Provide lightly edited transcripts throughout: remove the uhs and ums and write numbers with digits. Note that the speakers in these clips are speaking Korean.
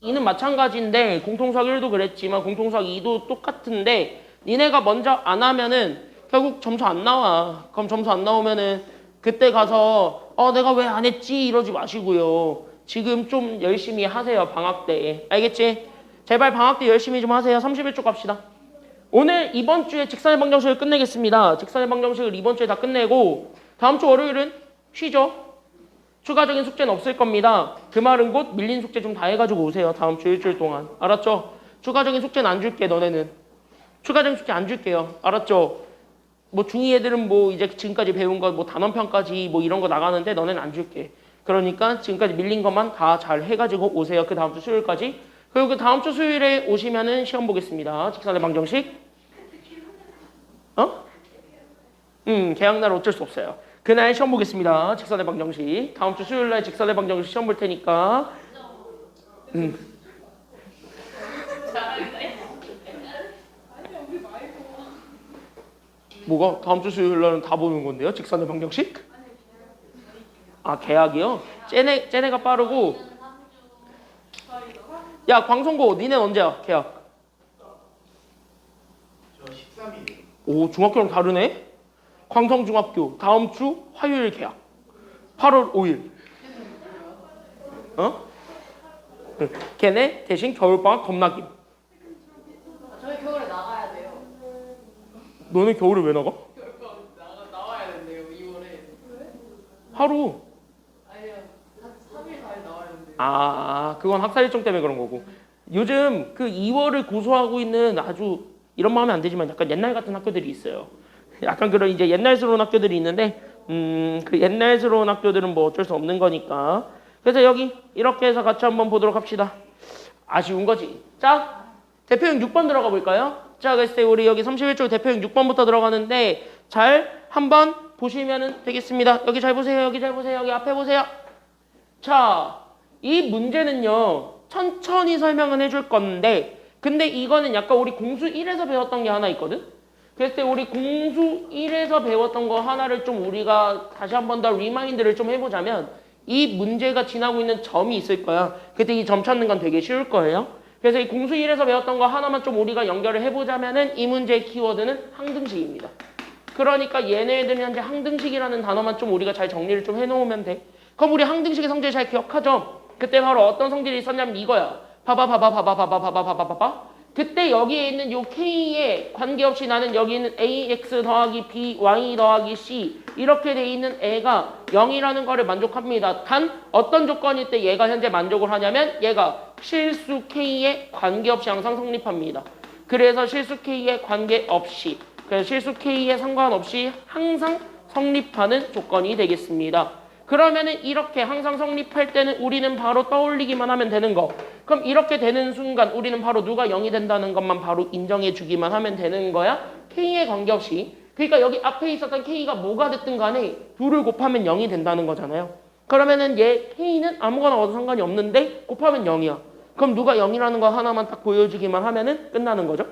2는 마찬가지인데 공통수학 1도 그랬지만 공통수학 2도 똑같은데 니네가 먼저 안 하면은 결국 점수 안 나와. 그럼 점수 안 나오면은 그때 가서 내가 왜 안 했지 이러지 마시고요. 지금 좀 열심히 하세요. 방학 때. 알겠지? 제발 방학 때 열심히 좀 하세요. 31쪽 갑시다. 오늘 이번 주에 직선의 방정식을 끝내겠습니다. 직선의 방정식을 이번 주에 다 끝내고 다음 주 월요일은 쉬죠. 추가적인 숙제는 없을 겁니다. 그 말은 곧 밀린 숙제 좀 다 해가지고 오세요. 다음 주 일주일 동안. 알았죠? 추가적인 숙제는 안 줄게 너네는. 추가적인 숙제 안 줄게요. 알았죠? 뭐 중2 애들은 뭐 이제 지금까지 배운 거 뭐 단원편까지 뭐 이런 거 나가는데 너네는 안 줄게. 그러니까 지금까지 밀린 것만 다 잘 해가지고 오세요. 그 다음 주 수요일까지. 그리고 그 다음 주 수요일에 오시면은 시험 보겠습니다. 직선의 방정식. 개학날 어쩔 수 없어요. 그날 시험 보겠습니다. 직선의 방정식. 다음 주 수요일 날 직선의 방정식 시험 볼 테니까. 뭐가? 다음 주 수요일 날은 다 보는 건데요? 직선의 방정식? 아, 계약이요? 쟤네가 빠르고. 야, 광성고, 니네 언제야? 계약. 저 13일. 오, 중학교랑 다르네? 광성중학교, 다음 주 화요일 계약. 8월 5일. 걔네 대신 겨울방학 겁나김. 저희 겨울에 나가야 돼요. 너네 겨울에 왜 나가? 나와야 된대요. 2월에. 하루. 아니요. 한 3일 4일 나와야 된대요. 그건 학사 일정 때문에 그런 거고. 요즘 그 2월을 고수하고 있는 아주 이런 말 하면 안 되지만 약간 옛날 같은 학교들이 있어요. 약간 그런 이제 옛날스러운 학교들이 있는데 그 옛날스러운 학교들은 뭐 어쩔 수 없는 거니까. 그래서 여기 이렇게 해서 같이 한번 보도록 합시다. 아쉬운 거지. 자, 대표형 6번 들어가 볼까요? 자, 그랬을 때 우리 여기 31쪽 대표형 6번부터 들어가는데 잘 한번 보시면 되겠습니다. 여기 잘 보세요. 여기 잘 보세요. 여기 앞에 보세요. 자, 이 문제는요. 천천히 설명은 해줄 건데 근데 이거는 약간 우리 공수 1에서 배웠던 게 하나 있거든? 그랬을 때 우리 공수 1에서 배웠던 거 하나를 좀 우리가 다시 한 번 더 리마인드를 좀 해보자면 이 문제가 지나고 있는 점이 있을 거야. 그때 이 점 찾는 건 되게 쉬울 거예요. 그래서 이 공수 1에서 배웠던 거 하나만 좀 우리가 연결을 해보자면은 이 문제의 키워드는 항등식입니다. 그러니까 얘네들은 현재 항등식이라는 단어만 좀 우리가 잘 정리를 좀 해놓으면 돼. 그럼 우리 항등식의 성질 잘 기억하죠? 그때 바로 어떤 성질이 있었냐면 이거야. 봐봐. 그때 여기에 있는 요 K에 관계없이 나는 여기 있는 AX 더하기 B, Y 더하기 C 이렇게 돼 있는 애가 0이라는 거를 만족합니다. 단 어떤 조건일 때 얘가 현재 만족을 하냐면 얘가 실수 K에 관계없이 항상 성립합니다. 그래서 실수 K에 관계없이 그래서 실수 K에 상관없이 항상 성립하는 조건이 되겠습니다. 그러면은 이렇게 항상 성립할 때는 우리는 바로 떠올리기만 하면 되는 거. 그럼 이렇게 되는 순간 우리는 바로 누가 0이 된다는 것만 바로 인정해 주기만 하면 되는 거야. K에 관계없이. 그러니까 여기 앞에 있었던 K가 뭐가 됐든 간에 2를 곱하면 0이 된다는 거잖아요. 그러면은 얘 K는 아무거나 와도 상관이 없는데 곱하면 0이야. 그럼 누가 0이라는 거 하나만 딱 보여주기만 하면은 끝나는 거죠.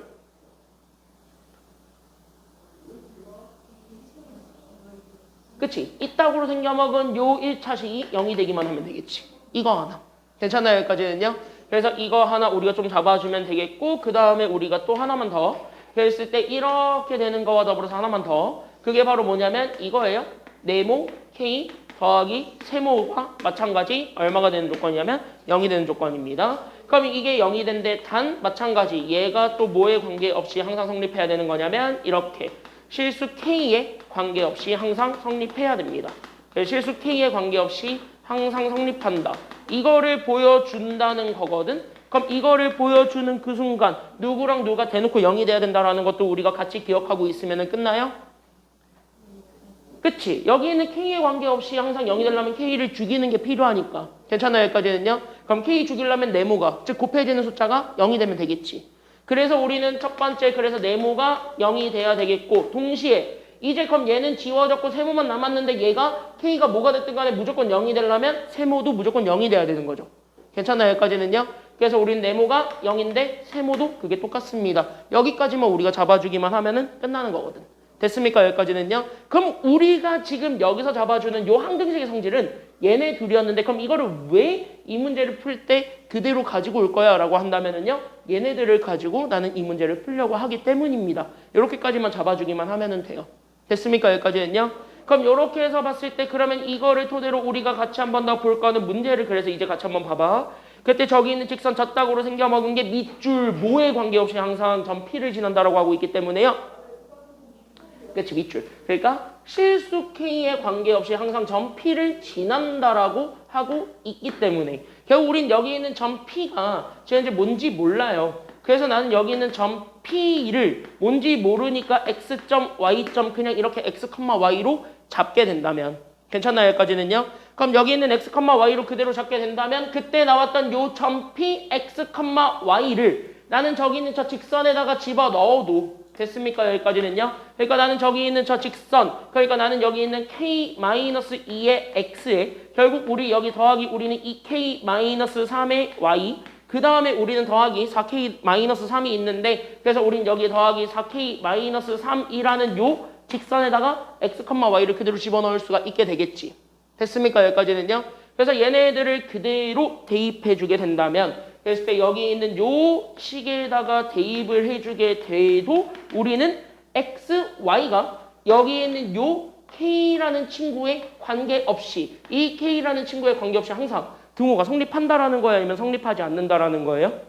그치? 이따구로 생겨먹은 요 1차식이 0이 되기만 하면 되겠지. 이거 하나. 괜찮아요? 여기까지는요? 그래서 이거 하나 우리가 좀 잡아주면 되겠고 그 다음에 우리가 또 하나만 더 그랬을 때 이렇게 되는 거와 더불어서 하나만 더 그게 바로 뭐냐면 이거예요. 네모 K 더하기 세모가 마찬가지 얼마가 되는 조건이냐면 0이 되는 조건입니다. 그럼 이게 0이 된데 단 마찬가지 얘가 또 뭐에 관계없이 항상 성립해야 되는 거냐면 이렇게 실수 K에 관계없이 항상 성립해야 됩니다. 실수 K에 관계없이 항상 성립한다. 이거를 보여준다는 거거든. 그럼 이거를 보여주는 그 순간 누구랑 누가 대놓고 0이 돼야 된다는 것도 우리가 같이 기억하고 있으면 끝나요? 그치? 여기는 K에 관계없이 항상 0이 되려면 K를 죽이는 게 필요하니까. 괜찮아요? 여기까지는요? 그럼 K 죽이려면 네모가 즉 곱해지는 숫자가 0이 되면 되겠지. 그래서 우리는 첫 번째 그래서 네모가 0이 돼야 되겠고 동시에 이제 그럼 얘는 지워졌고 세모만 남았는데 얘가 K가 뭐가 됐든 간에 무조건 0이 되려면 세모도 무조건 0이 돼야 되는 거죠. 괜찮나요? 여기까지는요? 그래서 우리는 네모가 0인데 세모도 그게 똑같습니다. 여기까지만 우리가 잡아주기만 하면은 끝나는 거거든. 됐습니까? 여기까지는요? 그럼 우리가 지금 여기서 잡아주는 요 항등식의 성질은 얘네 둘이었는데 그럼 이거를 왜 이 문제를 풀 때 그대로 가지고 올 거야 라고 한다면은요 얘네들을 가지고 나는 이 문제를 풀려고 하기 때문입니다. 이렇게까지만 잡아주기만 하면은 돼요. 됐습니까? 여기까지는요. 그럼 이렇게 해서 봤을 때 그러면 이거를 토대로 우리가 같이 한번 더 볼 거는 문제를 그래서 이제 같이 한번 봐봐. 그때 저기 있는 직선 젖닥으로 생겨먹은 게 밑줄 모에 관계없이 항상 점 P를 지난다라고 하고 있기 때문에요. 그치 밑줄. 그러니까 실수 K에 관계없이 항상 점 P를 지난다라고 하고 있기 때문에 결국 우린 여기 있는 점 P가 지금 이제 뭔지 몰라요. 그래서 나는 여기 있는 점 P를 뭔지 모르니까 X점, Y점 그냥 이렇게 X, Y로 잡게 된다면 괜찮나요? 여기까지는요? 그럼 여기 있는 X, Y로 그대로 잡게 된다면 그때 나왔던 요 점 P, X, Y를 나는 저기 있는 저 직선에다가 집어넣어도 됐습니까? 여기까지는요? 그러니까 나는 저기 있는 저 직선 그러니까 나는 여기 있는 K-2의 X에 결국 우리 여기 더하기 우리는 이 K-3의 Y 그 다음에 우리는 더하기 4K-3이 있는데 그래서 우린 여기 더하기 4K-3이라는 요 직선에다가 X, Y를 그대로 집어넣을 수가 있게 되겠지. 됐습니까? 여기까지는요? 그래서 얘네들을 그대로 대입해주게 된다면 그랬을 때 여기 있는 요 식에다가 대입을 해주게 돼도 우리는 X, Y가 여기 있는 요 K라는 친구에 관계없이 이 K라는 친구에 관계없이 항상 등호가 성립한다라는 거예요? 아니면 성립하지 않는다라는 거예요?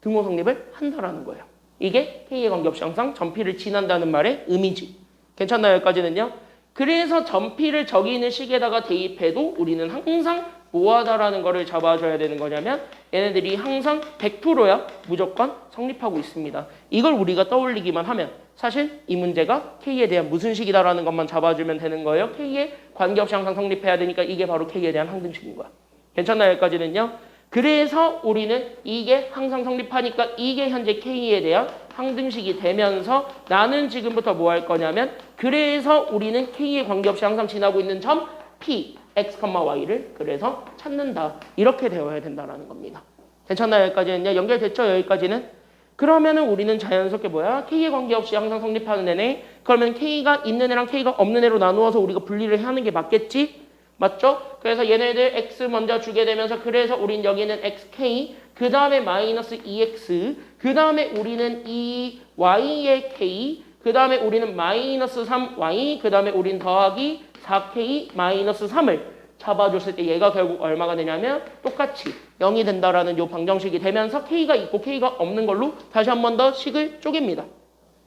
등호 성립을 한다라는 거예요. 이게 K에 관계없이 항상 점P를 지난다는 말의 의미지. 괜찮나요? 여기까지는요? 그래서 점P를 저기 있는 식에다가 대입해도 우리는 항상 뭐하다라는 거를 잡아줘야 되는 거냐면 얘네들이 항상 100%야 무조건 성립하고 있습니다. 이걸 우리가 떠올리기만 하면 사실 이 문제가 K에 대한 무슨 식이다라는 것만 잡아주면 되는 거예요. K에 관계없이 항상 성립해야 되니까 이게 바로 K에 대한 항등식인 거야. 괜찮나요? 여기까지는요? 그래서 우리는 이게 항상 성립하니까 이게 현재 K에 대한 항등식이 되면서 나는 지금부터 뭐 할 거냐면 그래서 우리는 K에 관계없이 항상 지나고 있는 점 P, X, Y를 그래서 찾는다. 이렇게 되어야 된다는 겁니다. 괜찮나요? 여기까지는요? 연결됐죠? 여기까지는? 그러면은 우리는 자연스럽게 뭐야? K에 관계없이 항상 성립하는 애네. 그러면 K가 있는 애랑 K가 없는 애로 나누어서 우리가 분리를 하는 게 맞겠지? 맞죠? 그래서 얘네들 X 먼저 주게 되면서 그래서 우린 여기는 XK 그 다음에 마이너스 2X 그 다음에 우리는 이 Y의 K 그 다음에 우리는 마이너스 3Y 그 다음에 우린 더하기 4K 마이너스 3을 잡아줬을 때 얘가 결국 얼마가 되냐면 똑같이 0이 된다라는 요 방정식이 되면서 K가 있고 K가 없는 걸로 다시 한 번 더 식을 쪼갭니다.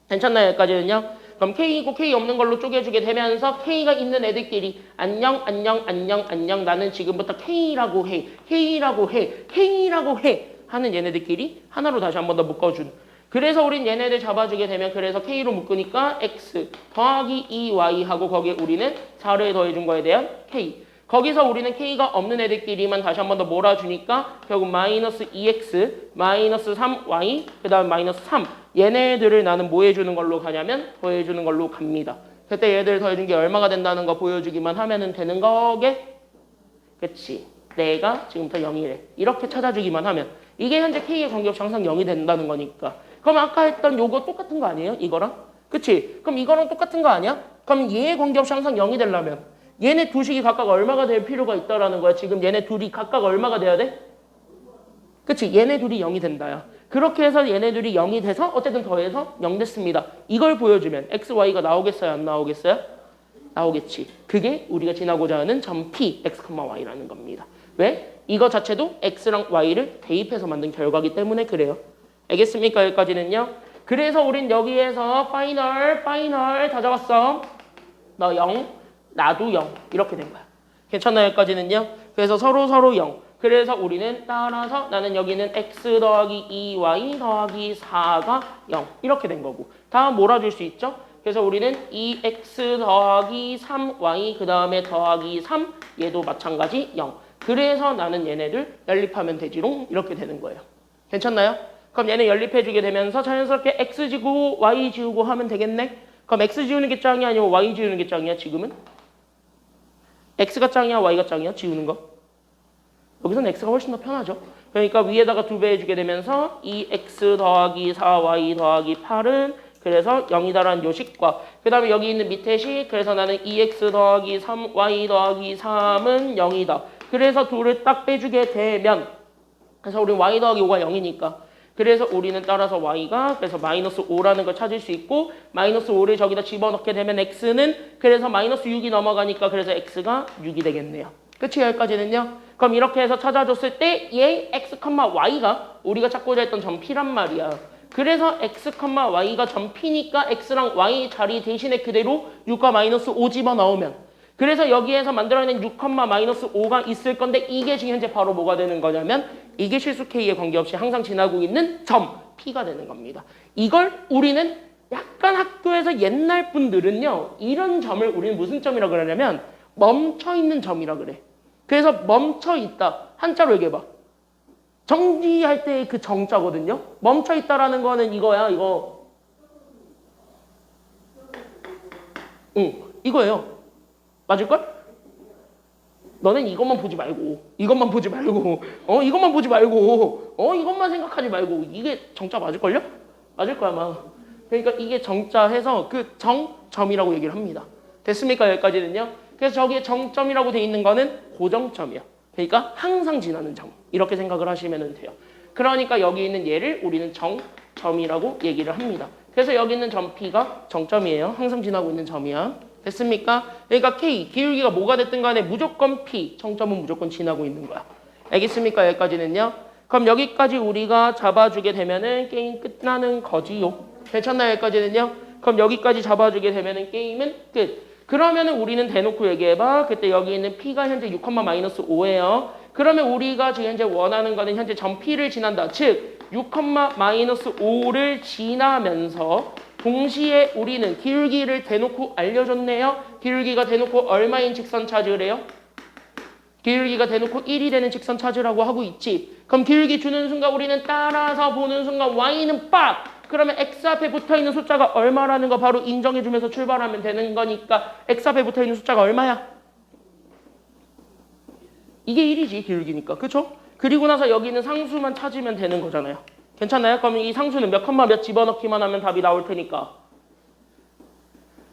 괜찮나요? 여기까지는요? 그럼 K 있고 K 없는 걸로 쪼개주게 되면서 K가 있는 애들끼리 안녕 안녕 안녕 안녕 나는 지금부터 K라고 해 K라고 해 K라고 해 하는 얘네들끼리 하나로 다시 한 번 더 묶어준 그래서 우린 얘네들 잡아주게 되면 그래서 K로 묶으니까 X 더하기 2Y 하고 거기에 우리는 4를 더해준 거에 대한 K 거기서 우리는 K가 없는 애들끼리만 다시 한 번 더 몰아주니까 결국 마이너스 2X 마이너스 3Y 그 다음 마이너스 3 얘네들을 나는 뭐 해주는 걸로 가냐면 더해주는 걸로 갑니다. 그때 얘들 더해준 게 얼마가 된다는 거 보여주기만 하면 되는 거게 그치 내가 지금부터 0이래 이렇게 찾아주기만 하면 이게 현재 K에 관계없이 항상 0이 된다는 거니까 그럼 아까 했던 요거 똑같은 거 아니에요? 이거랑? 그치? 그럼 이거랑 똑같은 거 아니야? 그럼 얘에 관계없이 항상 0이 되려면 얘네 두 식이 각각 얼마가 될 필요가 있다라는 거야. 지금 얘네 둘이 각각 얼마가 돼야 돼? 그치? 얘네 둘이 0이 된다야. 그렇게 해서 얘네 둘이 0이 돼서 어쨌든 더해서 0 됐습니다. 이걸 보여주면 X, Y가 나오겠어요? 안 나오겠어요? 나오겠지. 그게 우리가 지나고자 하는 점 P, X, Y라는 겁니다. 왜? 이거 자체도 X랑 Y를 대입해서 만든 결과이기 때문에 그래요. 알겠습니까? 여기까지는요. 그래서 우린 여기에서 파이널 다 적었어. 너 0, 나도 0 이렇게 된 거야. 괜찮나요? 여기까지는요. 그래서 서로 0. 그래서 우리는 따라서 나는 여기는 X 더하기 2Y 더하기 4가 0 이렇게 된 거고 다 몰아줄 수 있죠? 그래서 우리는 2X 더하기 3Y 그 다음에 더하기 3 얘도 마찬가지 0 그래서 나는 얘네들 연립하면 되지롱 이렇게 되는 거예요. 괜찮나요? 그럼 얘네 연립해주게 되면서 자연스럽게 X 지우고 Y 지우고 하면 되겠네? 그럼 X 지우는 게 짱이야 아니면 Y 지우는 게 짱이야 지금은? X가 짱이야 Y가 짱이야 지우는 거? 여기서는 X가 훨씬 더 편하죠. 그러니까 위에다가 2배 해주게 되면서 2X 더하기 4Y 더하기 8은 그래서 0이다라는 요식과 그 다음에 여기 있는 밑에 식 그래서 나는 2x 더하기 3y 더하기 3은 0이다. 그래서 둘을 딱 빼주게 되면 그래서 우리 y 더하기 5가 0이니까 그래서 우리는 따라서 y가 그래서 마이너스 5라는 걸 찾을 수 있고 마이너스 5를 저기다 집어넣게 되면 x는 그래서 마이너스 6이 넘어가니까 그래서 x가 6이 되겠네요. 끝이 여기까지는요. 그럼 이렇게 해서 찾아줬을 때 얘 x, y가 우리가 찾고자 했던 점 p란 말이야. 그래서 x, y가 점 p니까 x랑 y 자리 대신에 그대로 6과 마이너스 5 집어넣으면 그래서 여기에서 만들어낸 6, 마이너스 5가 있을 건데 이게 지금 현재 바로 뭐가 되는 거냐면 이게 실수 K에 관계없이 항상 지나고 있는 점 P가 되는 겁니다. 이걸 우리는 약간 학교에서 옛날 분들은요. 이런 점을 우리는 무슨 점이라고 그러냐면 멈춰있는 점이라고 그래. 그래서 멈춰있다. 한자로 얘기해봐. 정지할 때의 그 정자거든요. 멈춰있다라는 거는 이거야. 이거. 이거예요. 맞을걸? 너는 이것만 보지 말고 이것만 보지 말고 이것만 보지 말고 이것만 생각하지 말고 이게 정자 맞을걸요? 맞을 거야 아마. 그러니까 이게 정자 해서 그 정점이라고 얘기를 합니다. 됐습니까? 여기까지는요. 그래서 저기에 정점이라고 돼 있는 거는 고정점이야. 그러니까 항상 지나는 점 이렇게 생각을 하시면 돼요. 그러니까 여기 있는 얘를 우리는 정점이라고 얘기를 합니다. 그래서 여기 있는 점 P가 정점이에요. 항상 지나고 있는 점이야. 됐습니까? 그러니까 K, 기울기가 뭐가 됐든 간에 무조건 P, 정점은 무조건 지나고 있는 거야. 알겠습니까? 여기까지는요. 그럼 여기까지 우리가 잡아주게 되면은 게임 끝나는 거지요. 괜찮나요? 여기까지는요. 그럼 여기까지 잡아주게 되면은 게임은 끝. 그러면은 우리는 대놓고 얘기해봐. 그때 여기 있는 P가 현재 6, 마이너스 5예요. 그러면 우리가 지금 현재 원하는 거는 현재 점 P를 지난다. 즉 6, 마이너스 5를 지나면서 동시에 우리는 기울기를 대놓고 알려줬네요. 기울기가 대놓고 얼마인 직선 찾으래요? 기울기가 대놓고 1이 되는 직선 찾으라고 하고 있지. 그럼 기울기 주는 순간 우리는 따라서 보는 순간 y는 빡! 그러면 x 앞에 붙어있는 숫자가 얼마라는 거 바로 인정해주면서 출발하면 되는 거니까 x 앞에 붙어있는 숫자가 얼마야? 이게 1이지 기울기니까. 그쵸? 그리고 나서 여기 있는 상수만 찾으면 되는 거잖아요. 괜찮나요? 그럼 이 상수는 몇 컴마 몇 집어넣기만 하면 답이 나올 테니까.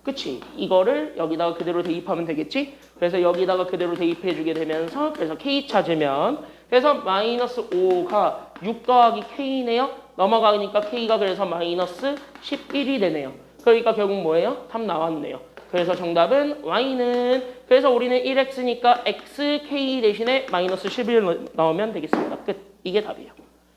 그치? 이거를 여기다가 그대로 대입하면 되겠지? 그래서 여기다가 그대로 대입해주게 되면서 그래서 K 찾으면 그래서 마이너스 5가 6 더하기 K네요. 넘어가니까 K가 그래서 마이너스 11이 되네요. 그러니까 결국 뭐예요? 답 나왔네요. 그래서 정답은 Y는 그래서 우리는 1X니까 XK 대신에 마이너스 11 넣으면 되겠습니다. 끝. 이게 답이에요.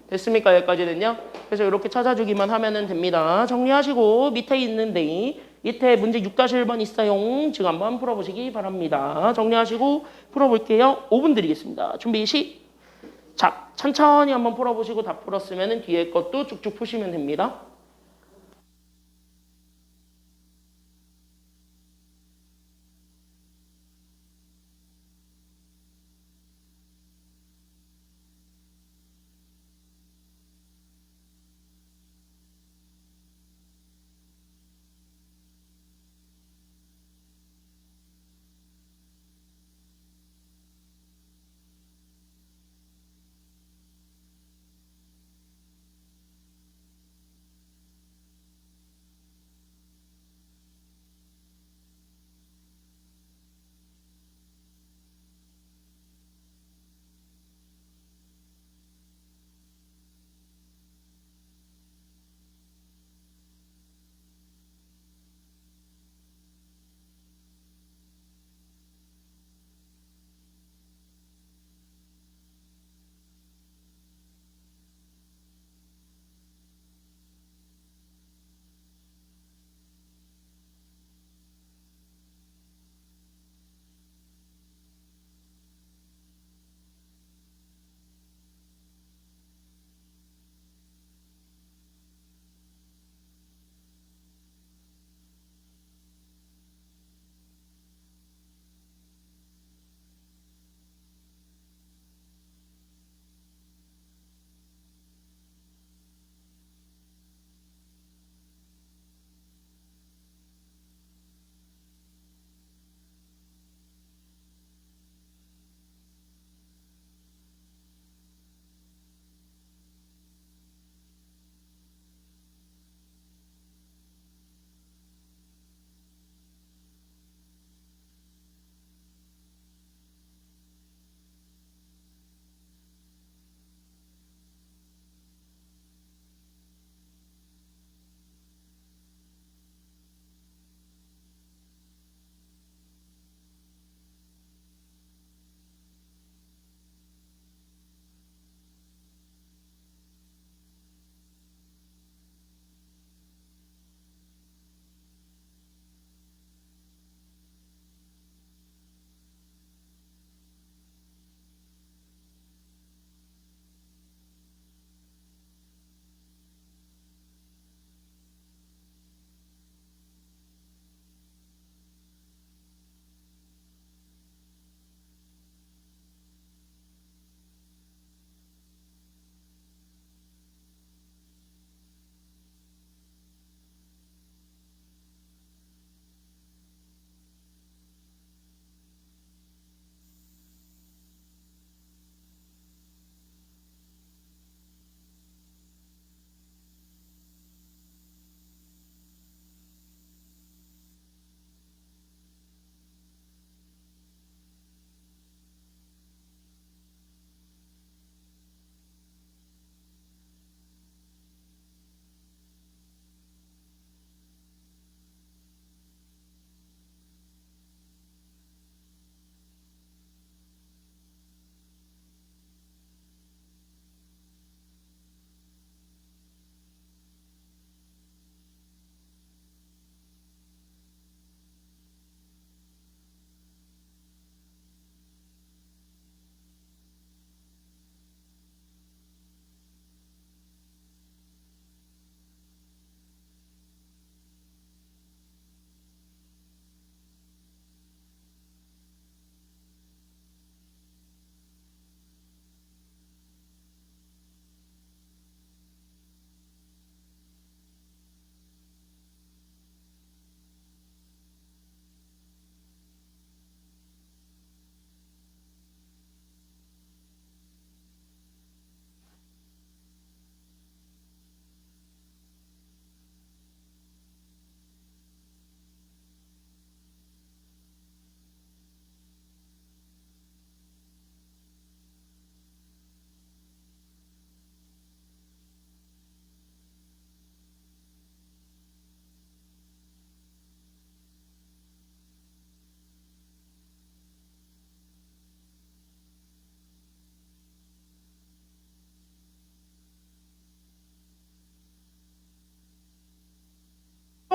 됐습니까? 여기까지는요. 그래서 이렇게 찾아주기만 하면 됩니다. 정리하시고 밑에 있는데 밑에 문제 6-1번 있어요. 지금 한번 풀어보시기 바랍니다. 정리하시고 풀어볼게요. 5분 드리겠습니다. 준비 시작. 천천히 한번 풀어보시고 다 풀었으면 뒤에 것도 쭉쭉 푸시면 됩니다.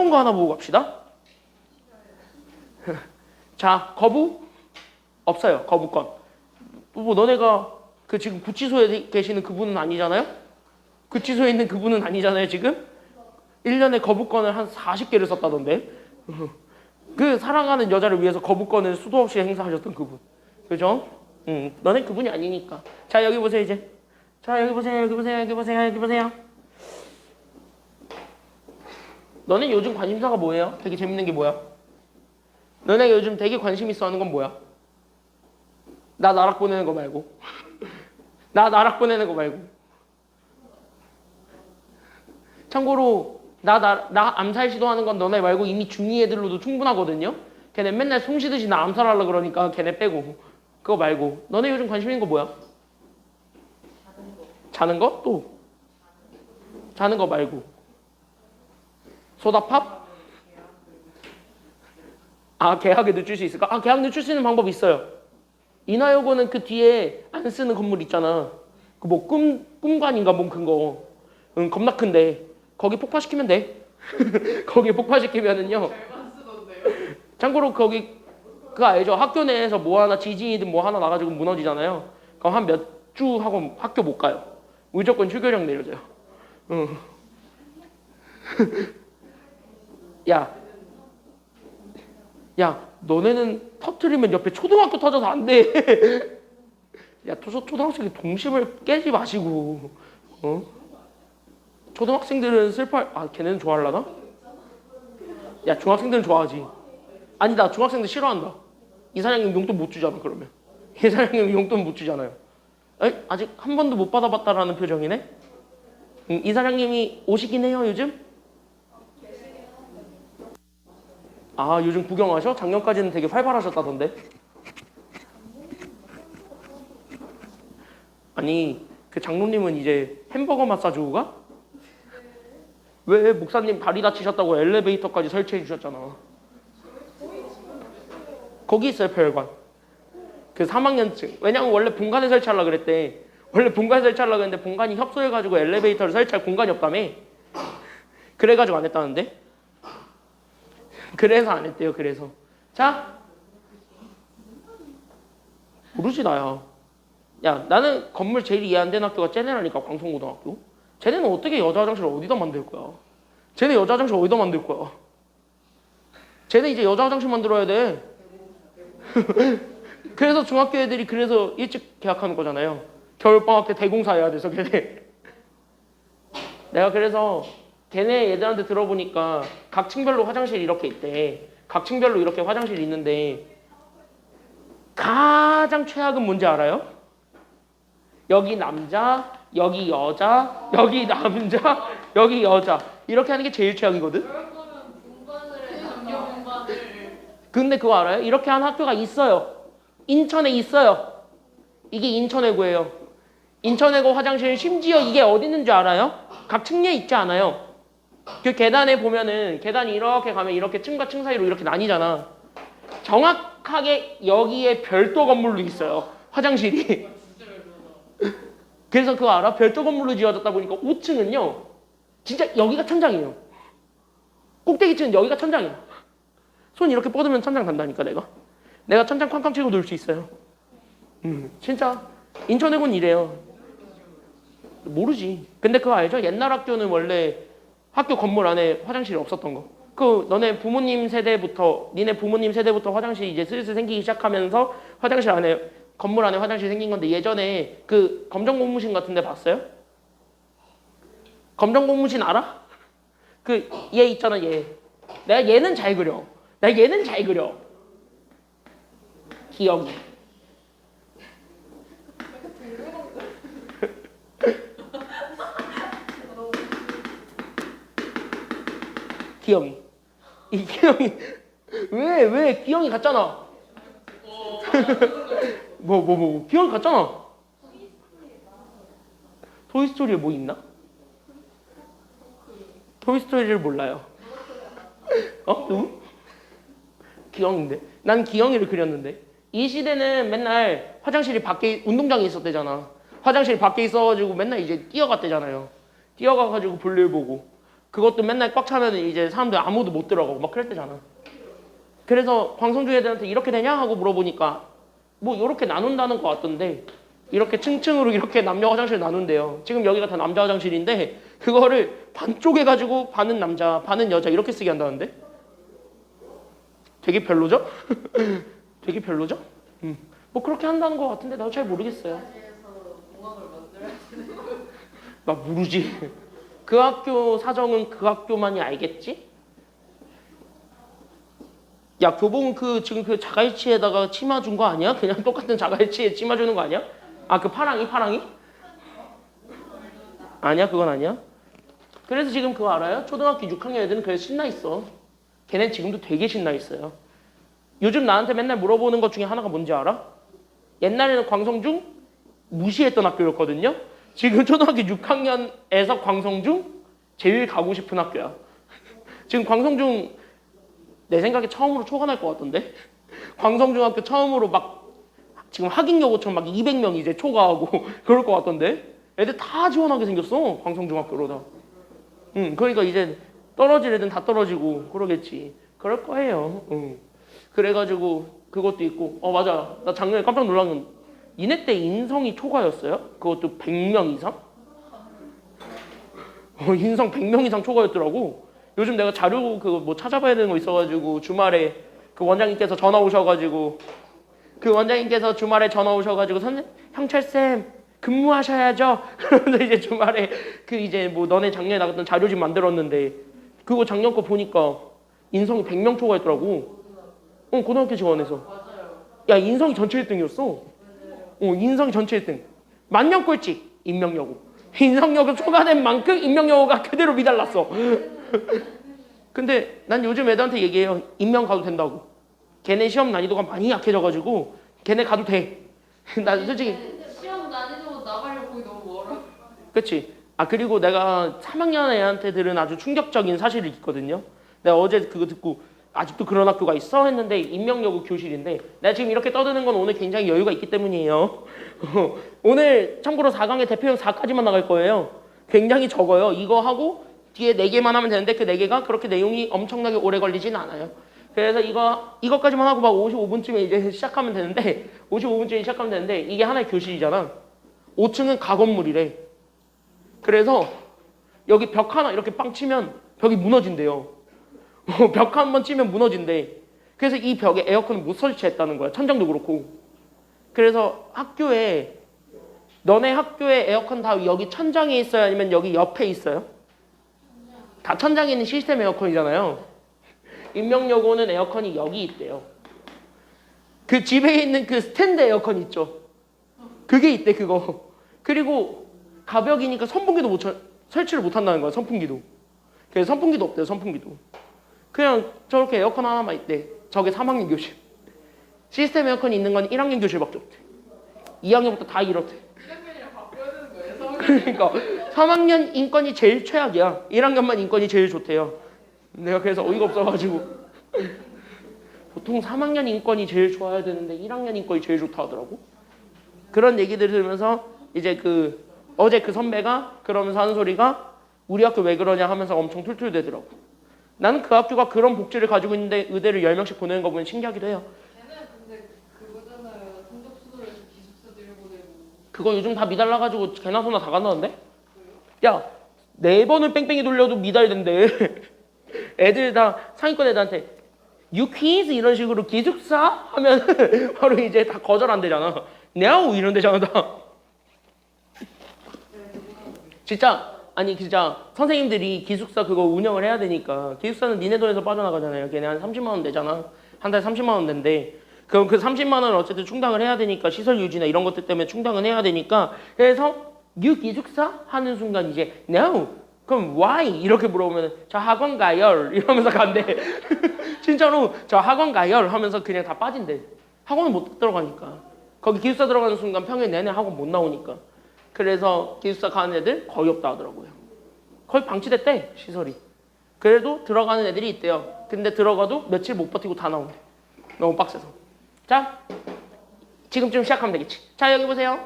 이런 거 하나 보고 갑시다. 자, 거부? 없어요. 거부권. 뭐 너네가 그 지금 구치소에 계시는 그분은 아니잖아요? 구치소에 있는 그분은 아니잖아요, 지금? 1년에 거부권을 한 40개를 썼다던데. 그 사랑하는 여자를 위해서 거부권을 수도 없이 행사하셨던 그분. 그죠? 너네 그분이 아니니까. 자, 여기 보세요, 이제. 자, 여기 보세요, 여기 보세요, 여기 보세요, 여기 보세요. 너네 요즘 관심사가 뭐예요? 되게 재밌는 게 뭐야? 너네가 요즘 되게 관심 있어 하는 건 뭐야? 나 나락 보내는 거 말고. 나 나락 보내는 거 말고. 참고로 나 암살 시도하는 건 너네 말고 이미 중2 애들로도 충분하거든요. 걔네 맨날 송 쉬듯이 나 암살하려고 그러니까 걔네 빼고. 그거 말고. 너네 요즘 관심 있는 거 뭐야? 자는 거? 또? 자는 거 말고. 소다팝? 아, 계약에 늦출 수 있을까? 아, 계약 늦출 수 있는 방법이 있어요. 인하여고는 그 뒤에 안 쓰는 건물 있잖아. 그 뭐 꿈관인가 뭔 큰 거. 겁나 큰데. 거기 폭파시키면 돼. 거기 폭파시키면은요. 잘만 쓰던데요. 참고로 거기 그거 알죠? 학교 내에서 뭐 하나 지진이든 뭐 하나 나가지고 무너지잖아요. 그럼 한 몇 주 하고 학교 못 가요. 무조건 휴교령 내려져요. 야, 너네는 터트리면 옆에 초등학교 터져서 안 돼. 야, 초등학생이 동심을 깨지 마시고. 초등학생들은 걔네는 좋아하려나? 야, 중학생들은 좋아하지. 아니다, 중학생들 싫어한다. 이사장님 용돈 못 주잖아, 그러면. 이사장님 용돈 못 주잖아요. 아직 한 번도 못 받아봤다라는 표정이네? 이사장님이 오시긴 해요, 요즘? 아, 요즘 구경하셔? 작년까지는 되게 활발하셨다던데. 아니, 그 장로님은 이제 햄버거 맛 사주고 가? 왜 목사님 다리 다치셨다고 엘리베이터까지 설치해 주셨잖아. 거기 있어요, 별관. 그 3학년층. 왜냐면 원래 본관에 설치하려고 그랬대. 원래 본관에 설치하려고 했는데 본관이 협소해가지고 엘리베이터를 설치할 공간이 없다며. 그래가지고 안 했다는데. 그래서 안 했대요. 그래서. 자. 모르지 나야. 야, 나는 건물 제일 이해 안 되는 학교가 쟤네라니까. 광성고등학교. 쟤네는 어떻게 여자 화장실을 어디다 만들 거야? 쟤네 여자 화장실 어디다 만들 거야? 쟤네 이제 여자 화장실 만들어야 돼. 그래서 중학교 애들이 그래서 일찍 개학하는 거잖아요. 겨울방학 때 대공사 해야 돼서 걔네. 내가 그래서 걔네 애들한테 들어보니까 각 층별로 화장실이 이렇게 있대. 각 층별로 이렇게 화장실이 있는데 가장 최악은 뭔지 알아요? 여기 남자, 여기 여자, 여기 남자, 여기 여자 이렇게 하는 게 제일 최악이거든. 그럴 거면 분반을 해. 남녀 분반을. 근데 그거 알아요? 이렇게 한 학교가 있어요. 인천에 있어요. 이게 인천외고예요. 인천외고 화장실 심지어 이게 어디 있는 줄 알아요? 각 층에 있지 않아요. 그 계단에 보면은 계단이 이렇게 가면 이렇게 층과 층 사이로 이렇게 나뉘잖아. 정확하게 여기에 별도 건물로 있어요. 화장실이. 그래서 그거 알아? 별도 건물로 지어졌다 보니까 5층은요. 진짜 여기가 천장이에요. 꼭대기층은 여기가 천장이야. 손 이렇게 뻗으면 천장 단다니까 내가 천장 쾅쾅 치고 놀 수 있어요. 진짜 인천외고는 이래요. 모르지. 근데 그거 알죠? 옛날 학교는 원래 학교 건물 안에 화장실이 없었던 거. 그 너네 부모님 세대부터 니네 부모님 세대부터 화장실이 이제 슬슬 생기기 시작하면서 화장실 안에 건물 안에 화장실 생긴 건데 예전에 그 검정고무신 같은 데 봤어요? 검정고무신 알아? 그 얘 있잖아 얘. 내가 얘는 잘 그려. 기억이. 기영이. 이 기영이 왜 기영이 같잖아. 뭐 기영이 같잖아. 토이스토리에 뭐 있나? 토이스토리를 몰라요. 누구? 기영인데. 난 기영이를 그렸는데. 이 시대는 맨날 화장실이 밖에 운동장에 있었대잖아. 화장실 밖에 있어가지고 맨날 이제 뛰어갔대잖아요. 뛰어가가지고 볼일 보고. 그것도 맨날 꽉 차면 이제 사람들 아무도 못 들어가고 막 그럴 때잖아. 그래서 광성중 애들한테 이렇게 되냐 하고 물어보니까 뭐 이렇게 나눈다는 것 같던데 이렇게 층층으로 이렇게 남녀 화장실 나눈대요. 지금 여기가 다 남자 화장실인데 그거를 반 쪼개가지고 반은 남자 반은 여자 이렇게 쓰게 한다는데 되게 별로죠? 되게 별로죠? 뭐 그렇게 한다는 것 같은데 나도 잘 모르겠어요. 사지에서 공학을 만들어야 되는 거. 나 모르지. 그 학교 사정은 그 학교만이 알겠지? 야, 교복은 지금 그 자갈치에다가 치마 준 거 아니야? 그냥 똑같은 자갈치에 치마 주는 거 아니야? 아, 그 파랑이? 아니야, 그건 아니야. 그래서 지금 그거 알아요? 초등학교 6학년 애들은 그래서 신나 있어. 걔네 지금도 되게 신나 있어요. 요즘 나한테 맨날 물어보는 것 중에 하나가 뭔지 알아? 옛날에는 광성중 무시했던 학교였거든요. 지금 초등학교 6학년에서 광성중 제일 가고 싶은 학교야. 지금 광성중 내 생각에 처음으로 초가 날 것 같던데? 광성중학교 처음으로 막 지금 학인여고처럼 막 200명 이제 초가하고 그럴 것 같던데? 애들 다 지원하게 생겼어. 광성중학교로 다. 그러니까 이제 떨어질 애들은 다 떨어지고 그러겠지. 그럴 거예요. 그래가지고 그것도 있고 맞아. 나 작년에 깜짝 놀란 건 이네 때 인성이 초과였어요? 그것도 100명 이상? 인성 100명 이상 초과였더라고. 요즘 내가 자료 그거 뭐 찾아봐야 되는 거 있어가지고 주말에 그 원장님께서 전화 오셔가지고 형철쌤 근무하셔야죠. 그러면서 이제 주말에 그 이제 뭐 너네 작년에 나갔던 자료집 만들었는데 그거 작년 거 보니까 인성이 100명 초과했더라고. 고등학교 지원해서. 맞아요. 야, 인성이 전체 1등이었어. 인성이 전체 1등. 만년 꼴찌 인명여고. 인성여고 초과된 만큼 인명여고가 그대로 미달랐어. 근데 난 요즘 애들한테 얘기해요. 인명 가도 된다고. 걔네 시험 난이도가 많이 약해져가지고 걔네 가도 돼. 나 솔직히 시험 난이도 나가려고 거기 너무 멀어. 그치? 그리고 내가 3학년 애한테들은 아주 충격적인 사실이 있거든요. 내가 어제 그거 듣고 아직도 그런 학교가 있어? 했는데 인명여고 교실인데 내가 지금 이렇게 떠드는 건 오늘 굉장히 여유가 있기 때문이에요. 오늘 참고로 4강에 대표형 4까지만 나갈 거예요. 굉장히 적어요. 이거 하고 뒤에 4개만 하면 되는데 그 4개가 그렇게 내용이 엄청나게 오래 걸리진 않아요. 그래서 이거까지만 하고 막 55분쯤에 이제 시작하면 되는데 55분쯤에 시작하면 되는데 이게 하나의 교실이잖아. 5층은 가건물이래. 그래서 여기 벽 하나 이렇게 빵 치면 벽이 무너진대요. 벽 한 번 치면 무너진대. 그래서 이 벽에 에어컨을 못 설치했다는 거야. 천장도 그렇고. 그래서 너네 학교에 에어컨 다 여기 천장에 있어요? 아니면 여기 옆에 있어요? 다 천장에 있는 시스템 에어컨이잖아요. 인명여고는 에어컨이 여기 있대요. 그 집에 있는 그 스탠드 에어컨 있죠. 그게 있대 그거. 그리고 가벽이니까 선풍기도 설치를 못 한다는 거야. 선풍기도. 그래서 선풍기도 없대요. 선풍기도. 그냥 저렇게 에어컨 하나만 있대. 저게 3학년 교실. 시스템 에어컨이 있는 건 1학년 교실밖에 없대. 2학년부터 다 이렇대. 1학년이랑 바꿔야 되는 거예요. 그러니까 3학년 인권이 제일 최악이야. 1학년만 인권이 제일 좋대요. 내가 그래서 어이가 없어가지고 보통 3학년 인권이 제일 좋아야 되는데 1학년 인권이 제일 좋다 하더라고. 그런 얘기들 들으면서 이제 어제 그 선배가 그러면서 하는 소리가 우리 학교 왜 그러냐 하면서 엄청 툴툴대더라고. 나는 그 학교가 그런 복지를 가지고 있는데 의대를 10명씩 보내는 거 보면 신기하기도 해요. 걔는 근데 그거잖아요. 성적순으로 해서 기숙사 들여보내고. 그거 요즘 다 미달라가지고 개나 소나 다 간다는데? 야, 4번을 뺑뺑이 돌려도 미달된대. 애들 다 상위권 애들한테 You quiz 이런 식으로 기숙사? 하면 바로 이제 다 거절한대잖아. No 이런 데잖아 다. 진짜 선생님들이 기숙사 그거 운영을 해야 되니까 기숙사는 니네 돈에서 빠져나가잖아요. 걔네 한 30만 원 내잖아. 한 달에 30만 원 낸대. 그럼 그 30만 원을 어쨌든 충당을 해야 되니까 시설 유지나 이런 것들 때문에 충당은 해야 되니까 그래서 You 기숙사? 하는 순간 이제 No. 그럼 why? 이렇게 물어보면 저 학원 가요 이러면서 간대. 진짜로 저 학원 가요 하면서 그냥 다 빠진대. 학원은 못 들어가니까. 거기 기숙사 들어가는 순간 평일 내내 학원 못 나오니까. 그래서 기숙사 가는 애들 거의 없다 하더라고요. 거의 방치됐대 시설이. 그래도 들어가는 애들이 있대요. 근데 들어가도 며칠 못 버티고 다 나온대. 너무 빡세서. 자, 지금쯤 시작하면 되겠지. 자, 여기 보세요.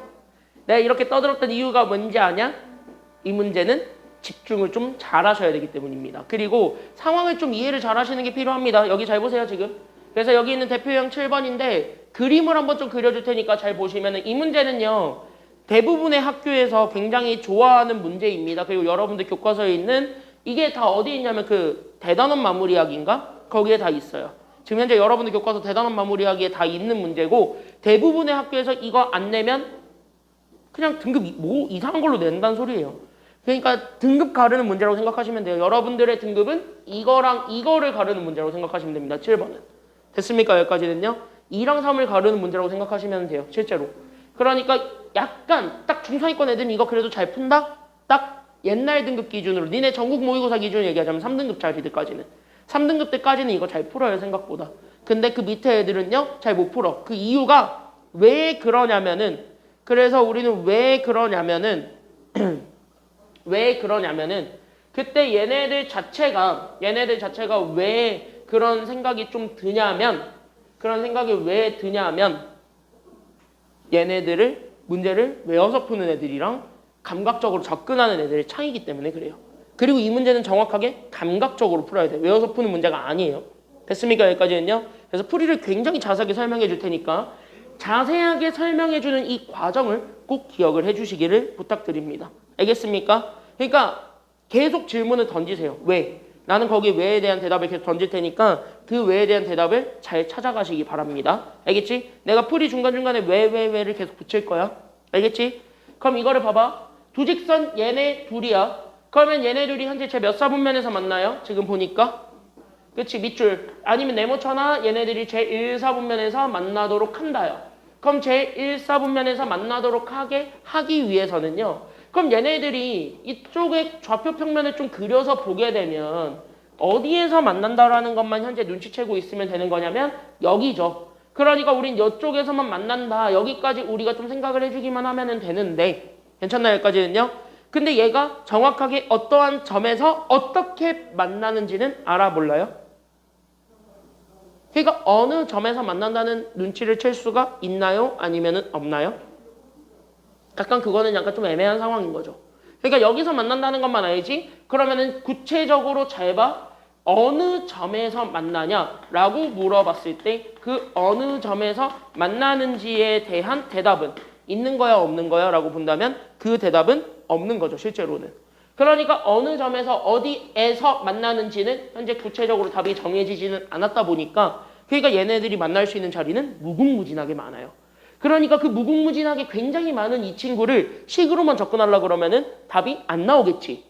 내가 이렇게 떠들었던 이유가 뭔지 아냐? 이 문제는 집중을 좀 잘 하셔야 되기 때문입니다. 그리고 상황을 좀 이해를 잘 하시는 게 필요합니다. 여기 잘 보세요, 지금. 그래서 여기 있는 대표형 7번인데 그림을 한번 좀 그려줄 테니까 잘 보시면 이 문제는요. 대부분의 학교에서 굉장히 좋아하는 문제입니다. 그리고 여러분들 교과서에 있는 이게 다 어디 있냐면 그 대단원 마무리학인가? 거기에 다 있어요. 지금 현재 여러분들 교과서 대단원 마무리학에 다 있는 문제고 대부분의 학교에서 이거 안 내면 그냥 등급 뭐 이상한 걸로 낸다는 소리예요. 그러니까 등급 가르는 문제라고 생각하시면 돼요. 여러분들의 등급은 이거랑 이거를 가르는 문제라고 생각하시면 됩니다. 7번은. 됐습니까? 여기까지는요. 2랑 3을 가르는 문제라고 생각하시면 돼요. 실제로. 그러니까 약간 딱 중상위권 애들은 이거 그래도 잘 푼다? 딱 옛날 등급 기준으로 니네 전국 모의고사 기준으로 얘기하자면 3등급짜리들까지는 3등급 때까지는 이거 잘 풀어요. 생각보다. 근데 그 밑에 애들은요. 잘 못 풀어. 그 이유가 왜 그러냐면은 그래서 우리는 왜 그러냐면은 그때 얘네들 자체가 왜 그런 생각이 좀 드냐면 얘네들을 문제를 외워서 푸는 애들이랑 감각적으로 접근하는 애들의 차이기 때문에 그래요. 그리고 이 문제는 정확하게 감각적으로 풀어야 돼요. 외워서 푸는 문제가 아니에요. 됐습니까? 여기까지는요. 그래서 풀이를 굉장히 자세하게 설명해 줄 테니까 자세하게 설명해 주는 이 과정을 꼭 기억을 해 주시기를 부탁드립니다. 알겠습니까? 그러니까 계속 질문을 던지세요. 왜? 나는 거기 왜에 대한 대답을 계속 던질 테니까 그 왜에 대한 대답을 잘 찾아가시기 바랍니다. 알겠지? 내가 풀이 중간중간에 왜를 계속 붙일 거야. 알겠지? 그럼 이거를 봐봐. 두 직선 얘네 둘이야. 그러면 얘네 둘이 현재 제 몇 사분면에서 만나요? 지금 보니까. 그치? 밑줄. 아니면 네모처나 얘네들이 제 1사분면에서 만나도록 한다요. 그럼 제 1사분면에서 만나도록 하기 위해서는요. 그럼 얘네들이 이쪽에 좌표 평면을 좀 그려서 보게 되면 어디에서 만난다라는 것만 현재 눈치채고 있으면 되는 거냐면 여기죠. 그러니까 우린 이쪽에서만 만난다. 여기까지 우리가 좀 생각을 해주기만 하면 되는데 괜찮나요? 여기까지는요? 근데 얘가 정확하게 어떠한 점에서 어떻게 만나는지는 알아볼래요? 그러니까 어느 점에서 만난다는 눈치를 챌 수가 있나요? 아니면 없나요? 약간 그거는 약간 좀 애매한 상황인 거죠. 그러니까 여기서 만난다는 것만 알지? 그러면은 구체적으로 잘 봐. 어느 점에서 만나냐라고 물어봤을 때 그 어느 점에서 만나는지에 대한 대답은 있는 거야 없는 거야 라고 본다면 그 대답은 없는 거죠. 실제로는. 그러니까 어느 점에서 어디에서 만나는지는 현재 구체적으로 답이 정해지지는 않았다 보니까 그러니까 얘네들이 만날 수 있는 자리는 무궁무진하게 많아요. 그러니까 그 무궁무진하게 굉장히 많은 이 친구를 식으로만 접근하려고 그러면은 답이 안 나오겠지.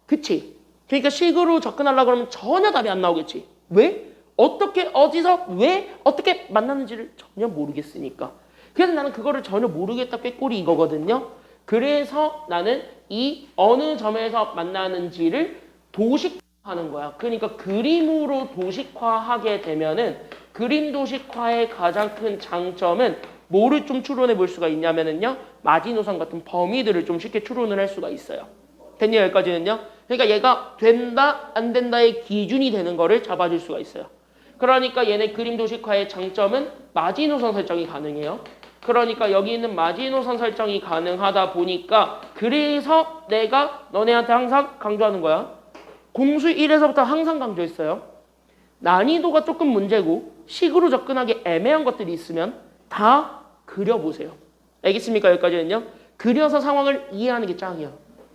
그치? 그러니까 식으로 접근하려고 그러면 전혀 답이 안 나오겠지. 왜? 어떻게, 어디서, 왜, 어떻게 만나는지를 전혀 모르겠으니까. 그래서 나는 그거를 전혀 모르겠다 꾀꼬리 이거거든요. 그래서 나는 이 어느 점에서 만나는지를 도식화하는 거야. 그러니까 그림으로 도식화하게 되면은 그림 도식화의 가장 큰 장점은 뭐를 좀 추론해 볼 수가 있냐면은요. 마지노선 같은 범위들을 좀 쉽게 추론을 할 수가 있어요. 됐냐 여기까지는요? 그러니까 얘가 된다 안 된다의 기준이 되는 거를 잡아줄 수가 있어요. 그러니까 얘네 그림 도식화의 장점은 마지노선 설정이 가능해요. 그러니까 여기 있는 마지노선 설정이 가능하다 보니까 그래서 내가 너네한테 항상 강조하는 거야. 공수 1에서부터 항상 강조했어요. 난이도가 조금 문제고 식으로 접근하기 애매한 것들이 있으면 다 그려보세요. 알겠습니까? 여기까지는요. 그려서 상황을 이해하는 게 짱이야.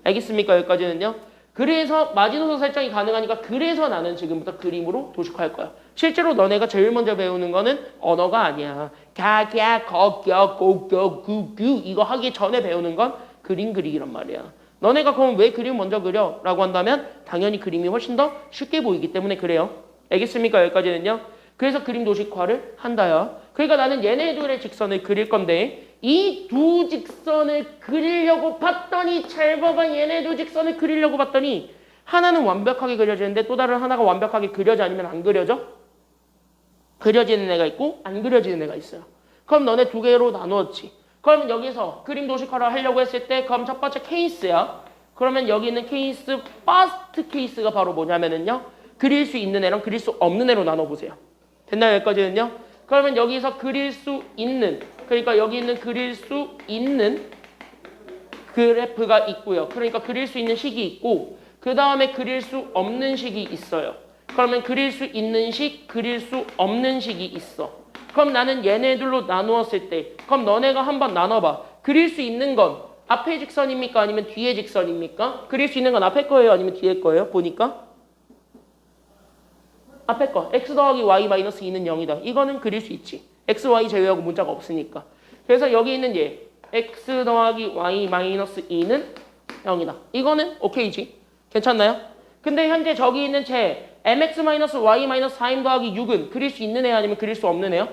알겠습니까? 여기까지는요. 그래서 마지노선 설정이 가능하니까 그래서 나는 지금부터 그림으로 도식화할 거야. 실제로 너네가 제일 먼저 배우는 거는 언어가 아니야. 갸갸 거겨 고겨 구규 이거 하기 전에 배우는 건 그림 그리기란 말이야. 너네가 그럼 왜 그림 먼저 그려? 라고 한다면 당연히 그림이 훨씬 더 쉽게 보이기 때문에 그래요. 알겠습니까? 여기까지는요. 그래서 그림 도식화를 한다요. 그러니까 나는 얘네 둘의 직선을 그릴 건데 이 두 직선을 그리려고 봤더니 잘 봐봐. 얘네 두 직선을 그리려고 봤더니 하나는 완벽하게 그려지는데 또 다른 하나가 완벽하게 그려져 아니면 안 그려져? 그려지는 애가 있고 안 그려지는 애가 있어요. 그럼 너네 두 개로 나누었지. 그러면 여기서 그림 도식화를 하려고 했을 때 그럼 첫 번째 케이스야. 그러면 여기 있는 케이스 퍼스트 케이스가 바로 뭐냐면은요. 그릴 수 있는 애랑 그릴 수 없는 애로 나눠보세요. 됐나요? 여기까지는요? 그러면 여기서 그릴 수 있는 그러니까 여기 있는 그릴 수 있는 그래프가 있고요. 그러니까 그릴 수 있는 식이 있고 그 다음에 그릴 수 없는 식이 있어요. 그러면 그릴 수 있는 식, 그릴 수 없는 식이 있어. 그럼 나는 얘네들로 나누었을 때 그럼 너네가 한번 나눠봐. 그릴 수 있는 건 앞에 직선입니까? 아니면 뒤에 직선입니까? 그릴 수 있는 건 앞에 거예요? 아니면 뒤에 거예요? 보니까 앞에 거. x 더하기 y 마이너스 2는 0이다. 이거는 그릴 수 있지. x, y 제외하고 문자가 없으니까. 그래서 여기 있는 얘 x 더하기 y 마이너스 2는 0이다. 이거는 오케이지. 괜찮나요? 근데 현재 저기 있는 제 mx 마이너스 y 마이너스 4m 더하기 6은 그릴 수 있는 애 아니면 그릴 수 없는 애요?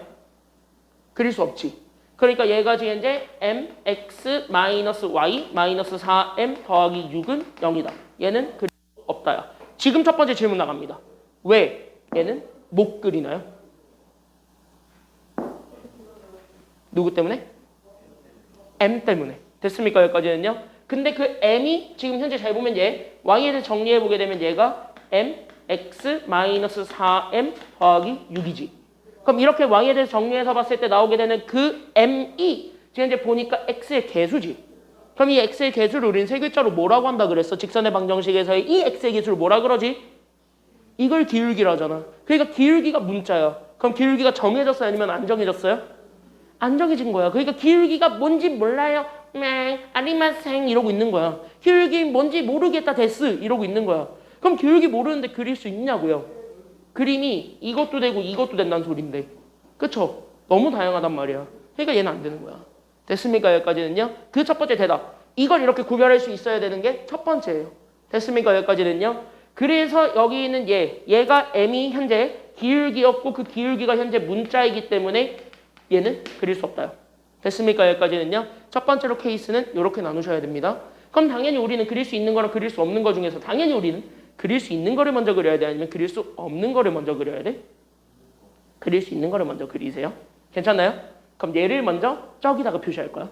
그릴 수 없지. 그러니까 얘가 지금 현재 mx 마이너스 y 마이너스 4m 더하기 6은 0이다. 얘는 그릴 수 없다야. 지금 첫 번째 질문 나갑니다. 왜 얘는 못 그리나요? 누구 때문에? m 때문에. 됐습니까? 여기까지는요. 근데 그 m이 지금 현재 잘 보면 얘 y에 대해서 정리해보게 되면 얘가 mx 마이너스 4m 더하기 6이지. 그럼 이렇게 y에 대해서 정리해서 봤을 때 나오게 되는 그 m이 지금 이제 보니까 x의 개수지. 그럼 이 x의 개수를 우리는 세 글자로 뭐라고 한다 그랬어? 직선의 방정식에서의 이 x의 개수를 뭐라 그러지? 이걸 기울기라 하잖아. 그러니까 기울기가 문자야. 그럼 기울기가 정해졌어요? 아니면 안 정해졌어요? 안 정해진 거야. 그러니까 기울기가 뭔지 몰라요. 아리마생 이러고 있는 거야. 기울기 뭔지 모르겠다 데스 이러고 있는 거야. 그럼 기울기 모르는데 그릴 수 있냐고요. 그림이 이것도 되고 이것도 된다는 소린데. 그쵸? 너무 다양하단 말이야. 그러니까 얘는 안 되는 거야. 됐습니까? 여기까지는요. 그 첫 번째 대답. 이걸 이렇게 구별할 수 있어야 되는 게 첫 번째예요. 됐습니까? 여기까지는요. 그래서 여기 있는 얘가 m이 현재 기울기였고 그 기울기가 현재 문자이기 때문에 얘는 그릴 수 없다요. 됐습니까? 여기까지는요. 첫 번째로 케이스는 이렇게 나누셔야 됩니다. 그럼 당연히 우리는 그릴 수 있는 거랑 그릴 수 없는 거 중에서 당연히 우리는 그릴 수 있는 거를 먼저 그려야 돼? 아니면 그릴 수 없는 거를 먼저 그려야 돼? 그릴 수 있는 거를 먼저 그리세요. 괜찮나요? 그럼 얘를 먼저 저기다가 표시할 거야.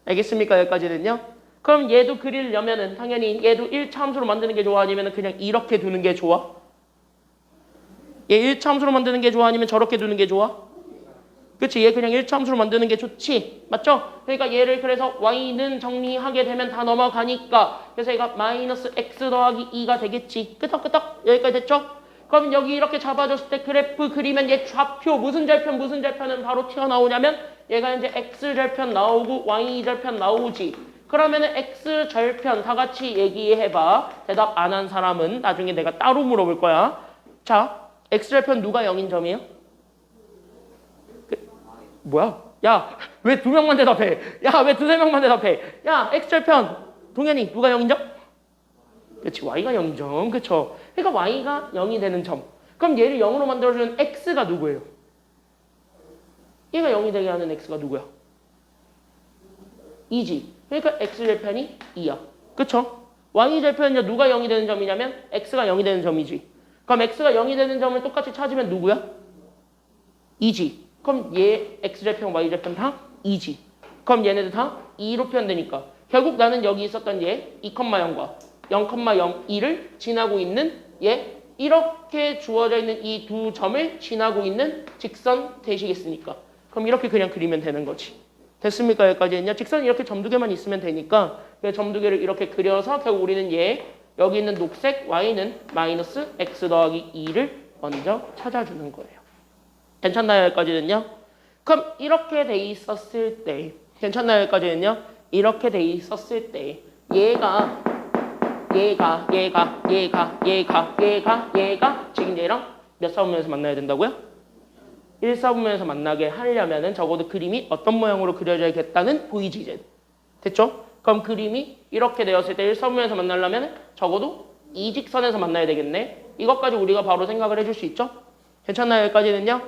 알겠습니까? 여기까지는요. 그럼 얘도 그리려면은 당연히 얘도 1차 함수로 만드는 게 좋아? 아니면 그냥 이렇게 두는 게 좋아? 얘 1차 함수로 만드는 게 좋아? 아니면 저렇게 두는 게 좋아? 그치? 얘 그냥 1차 함수로 만드는 게 좋지? 맞죠? 그러니까 얘를 그래서 y는 정리하게 되면 다 넘어가니까 그래서 얘가 마이너스 x 더하기 2가 되겠지. 끄떡끄떡 여기까지 됐죠? 그럼 여기 이렇게 잡아줬을 때 그래프 그리면 얘 좌표 무슨 절편은 바로 튀어나오냐면 얘가 이제 x절편 나오고 y절편 나오지. 그러면은 x절편 다 같이 얘기해봐. 대답 안 한 사람은 나중에 내가 따로 물어볼 거야. 자, x절편 누가 0인 점이에요? 뭐야? 야, 왜 두 명만 대답해? 야, 왜 두세 명만 대답해? 야, x절편 동현이 누가 0인 점? 그렇지, y가 0인 점. 그쵸? 그러니까 y가 0이 되는 점. 그럼 얘를 0으로 만들어주는 x가 누구예요? 얘가 0이 되게 하는 x가 누구야? 2지. 그러니까 x절편이 2야. 그쵸? y절편은 누가 0이 되는 점이냐면 x가 0이 되는 점이지. 그럼 x가 0이 되는 점을 똑같이 찾으면 누구야? 2지. 그럼 얘 x절편, y절편 다 2지. 그럼 얘네들 다 2로 표현되니까 결국 나는 여기 있었던 얘 2,0과 0,02를 지나고 있는 얘 이렇게 주어져 있는 이 두 점을 지나고 있는 직선 되시겠습니까? 그럼 이렇게 그냥 그리면 되는 거지. 됐습니까? 여기까지는요. 직선이 이렇게 점 두 개만 있으면 되니까 점 두 개를 이렇게 그려서 결국 우리는 얘 여기 있는 녹색 y는 마이너스 x 더하기 2를 먼저 찾아주는 거예요. 괜찮나요? 여기까지는요. 그럼 이렇게 돼 있었을 때 괜찮나요? 여기까지는요. 이렇게 돼 있었을 때 얘가 지금 얘랑 몇 사분면에서 만나야 된다고요? 1사분면에서 만나게 하려면은 적어도 그림이 어떤 모양으로 그려져야겠다는 보이지 이제. 됐죠? 그럼 그림이 이렇게 되었을 때 1사분면에서 만나려면 적어도 이 직선에서 만나야 되겠네. 이것까지 우리가 바로 생각을 해줄 수 있죠? 괜찮나요? 여기까지는요?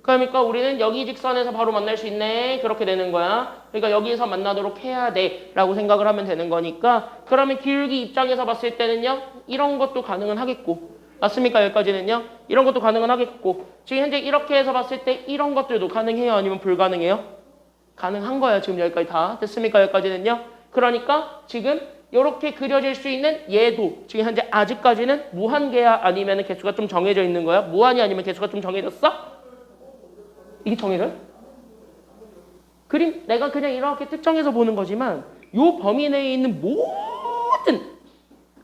그러니까 우리는 여기 직선에서 바로 만날 수 있네. 그렇게 되는 거야. 그러니까 여기에서 만나도록 해야 돼 라고 생각을 하면 되는 거니까 그러면 기울기 입장에서 봤을 때는요. 이런 것도 가능은 하겠고 맞습니까? 여기까지는요. 이런 것도 가능은 하겠고 지금 현재 이렇게 해서 봤을 때 이런 것들도 가능해요? 아니면 불가능해요? 가능한 거야. 지금 여기까지 다. 됐습니까? 여기까지는요. 그러니까 지금 이렇게 그려질 수 있는 얘도 지금 현재 아직까지는 무한계야? 아니면 개수가 좀 정해져 있는 거야? 무한이 아니면 개수가 좀 정해졌어? 이게 정해져요? 그림 내가 그냥 이렇게 특정해서 보는 거지만 요 범위 내에 있는 모든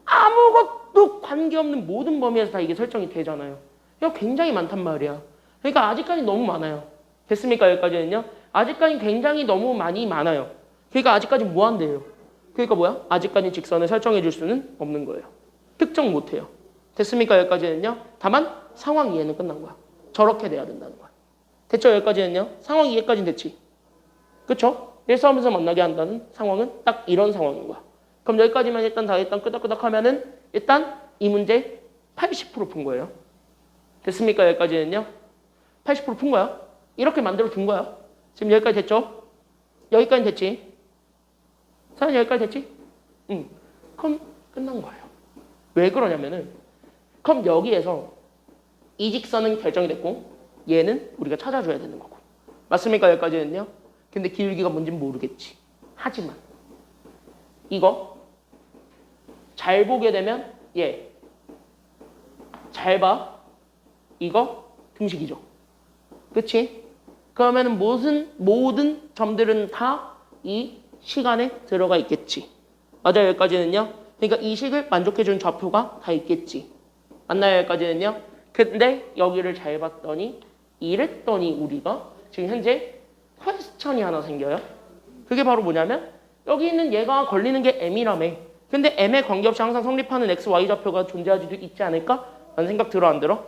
아무것도 또 관계없는 모든 범위에서 다 이게 설정이 되잖아요. 이거 굉장히 많단 말이야. 그러니까 아직까지 너무 많아요. 됐습니까? 여기까지는요. 아직까지 굉장히 너무 많아요. 그러니까 아직까지 무한대예요. 그러니까 뭐야? 아직까지 직선을 설정해 줄 수는 없는 거예요. 특정 못해요. 됐습니까? 여기까지는요. 다만 상황 이해는 끝난 거야. 저렇게 돼야 된다는 거야. 됐죠? 여기까지는요. 상황 이해까지는 됐지. 그쵸? 일싸움에서 만나게 한다는 상황은 딱 이런 상황인 거야. 그럼 여기까지만 일단 끄덕끄덕 하면은 일단 이 문제 80%푼 거예요. 됐습니까? 여기까지는요. 80%푼 거야. 이렇게 만들어 둔 거야. 지금 여기까지 됐죠? 여기까지 됐지? 사연 여기까지 됐지? 응. 그럼 끝난 거예요. 왜 그러냐면은 그럼 여기에서 이 직선은 결정이 됐고 얘는 우리가 찾아줘야 되는 거고. 맞습니까? 여기까지는요. 근데 기울기가 뭔지는 모르겠지. 하지만 이거 잘 보게 되면 얘 잘 봐. 이거 등식이죠. 그치? 그러면은 모든 점들은 다 이 시간에 들어가 있겠지. 맞아요, 여기까지는요. 그러니까 이 식을 만족해주는 좌표가 다 있겠지. 맞나요, 여기까지는요. 근데 여기를 잘 봤더니 이랬더니 우리가 지금 현재 퀘스천이 하나 생겨요. 그게 바로 뭐냐면 여기 있는 얘가 걸리는 게 m이라며. 근데 m에 관계없이 항상 성립하는 x, y 좌표가 존재하지도 있지 않을까? 라는 생각 들어 안 들어?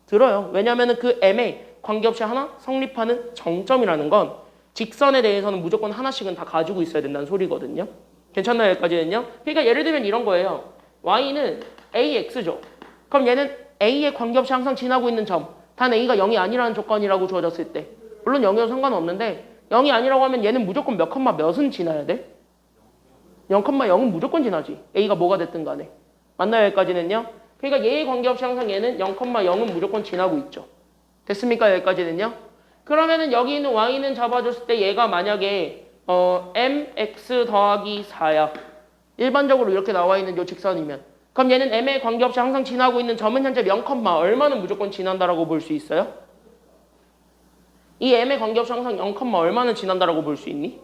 들어요. 왜냐하면 그 m에 관계없이 하나 성립하는 정점이라는 건 직선에 대해서는 무조건 하나씩은 다 가지고 있어야 된다는 소리거든요. 괜찮나요? 여기까지는요? 그러니까 예를 들면 이런 거예요. y는 ax죠. 그럼 얘는 a에 관계없이 항상 지나고 있는 점. 단 a가 0이 아니라는 조건이라고 주어졌을 때. 물론 0이어도 상관없는데 0이 아니라고 하면 얘는 무조건 몇 컴마 몇은 지나야 돼? 0,0은 무조건 지나지. a가 뭐가 됐든 간에. 맞나요? 여기까지는요? 그러니까 얘에 관계없이 항상 얘는 0,0은 무조건 지나고 있죠. 됐습니까? 여기까지는요? 그러면은 여기 있는 y는 잡아줬을 때 얘가 만약에 mx 더하기 4야. 일반적으로 이렇게 나와 있는 요 직선이면 그럼 얘는 m에 관계없이 항상 지나고 있는 점은 현재 0, 얼마는 무조건 지난다라고 볼 수 있어요? 이 m에 관계없이 항상 0, 얼마는 지난다라고 볼 수 있니?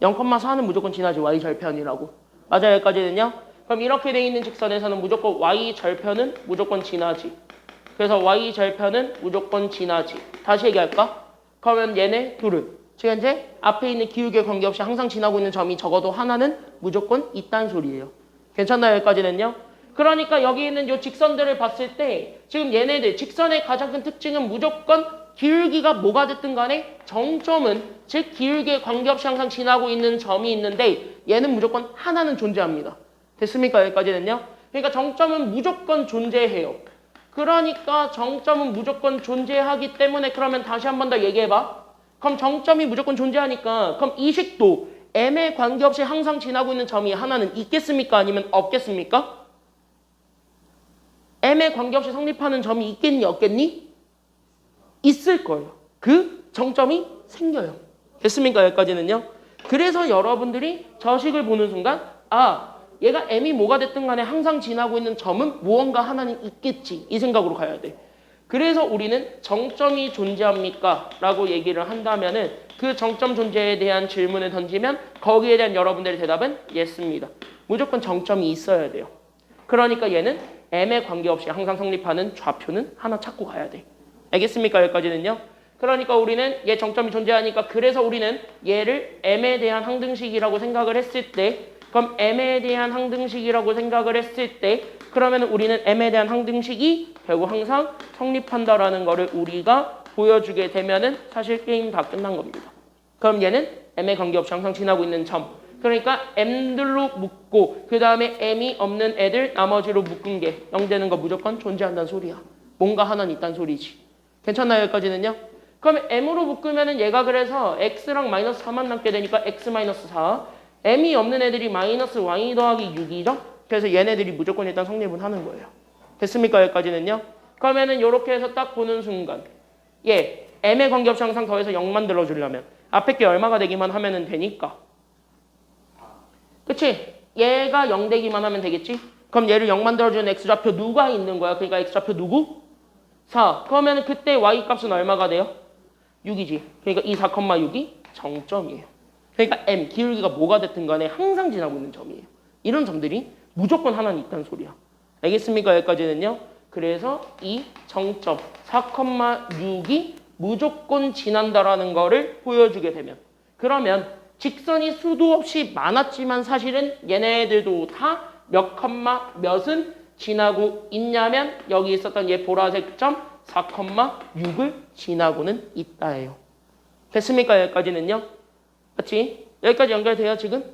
0,4는 무조건 지나지. y 절편이라고. 맞아요? 여기까지는요? 그럼 이렇게 돼 있는 직선에서는 무조건 y 절편은 무조건 지나지. 그래서 y 절편은 무조건 지나지. 다시 얘기할까? 그러면 얘네 둘은 지금 현재 앞에 있는 기울기에 관계없이 항상 지나고 있는 점이 적어도 하나는 무조건 있다는 소리예요. 괜찮나요? 여기까지는요? 그러니까 여기 있는 이 직선들을 봤을 때 지금 얘네들 직선의 가장 큰 특징은 무조건 기울기가 뭐가 됐든 간에 정점은 즉 기울기에 관계없이 항상 지나고 있는 점이 있는데 얘는 무조건 하나는 존재합니다. 됐습니까? 여기까지는요? 그러니까 정점은 무조건 존재해요. 그러니까 정점은 무조건 존재하기 때문에 그러면 다시 한 번 더 얘기해봐. 그럼 정점이 무조건 존재하니까 그럼 이 식도 m에 관계없이 항상 지나고 있는 점이 하나는 있겠습니까? 아니면 없겠습니까? m에 관계없이 성립하는 점이 있겠니? 없겠니? 있을 거예요. 그 정점이 생겨요. 됐습니까? 여기까지는요. 그래서 여러분들이 저 식을 보는 순간 얘가 m이 뭐가 됐든 간에 항상 지나고 있는 점은 무언가 하나는 있겠지. 이 생각으로 가야 돼. 그래서 우리는 정점이 존재합니까? 라고 얘기를 한다면은 그 정점 존재에 대한 질문을 던지면 거기에 대한 여러분들의 대답은 yes입니다. 무조건 정점이 있어야 돼요. 그러니까 얘는 m에 관계없이 항상 성립하는 좌표는 하나 찾고 가야 돼. 알겠습니까? 여기까지는요. 그러니까 우리는 얘 정점이 존재하니까 그래서 우리는 얘를 m에 대한 항등식이라고 생각을 했을 때 그럼 m에 대한 항등식이라고 생각을 했을 때 그러면 우리는 m에 대한 항등식이 결국 항상 성립한다라는 거를 우리가 보여주게 되면은 사실 게임 다 끝난 겁니다. 그럼 얘는 m에 관계없이 항상 지나고 있는 점. 그러니까 m들로 묶고 그 다음에 m이 없는 애들 나머지로 묶은 게 0 되는 거 무조건 존재한다는 소리야. 뭔가 하나는 있다는 소리지. 괜찮나요? 여기까지는요? 그럼 m으로 묶으면은 얘가 그래서 x랑 마이너스 4만 남게 되니까 x 마이너스 4. m이 없는 애들이 마이너스 y 더하기 6이죠? 그래서 얘네들이 무조건 일단 성립은 하는 거예요. 됐습니까? 여기까지는요? 그러면은 이렇게 해서 딱 보는 순간 m에 관계없이 항상 더해서 0 만들어주려면 앞에 게 얼마가 되기만 하면 되니까 그치? 얘가 0 되기만 하면 되겠지? 그럼 얘를 0 만들어주는 x좌표 누가 있는 거야? 그러니까 x좌표 누구? 4. 그러면 그때 y 값은 얼마가 돼요? 6이지. 그러니까 이 4,6이 정점이에요. 그러니까 m, 기울기가 뭐가 됐든 간에 항상 지나고 있는 점이에요. 이런 점들이 무조건 하나는 있다는 소리야. 알겠습니까? 여기까지는요. 그래서 이 정점 4,6이 무조건 지난다라는 거를 보여주게 되면 그러면 직선이 수도 없이 많았지만 사실은 얘네들도 다 몇 컴마 몇은 지나고 있냐면 여기 있었던 얘 보라색 점 4,6을 지나고는 있다예요. 됐습니까? 여기까지는요. 맞지? 여기까지 연결돼요 지금?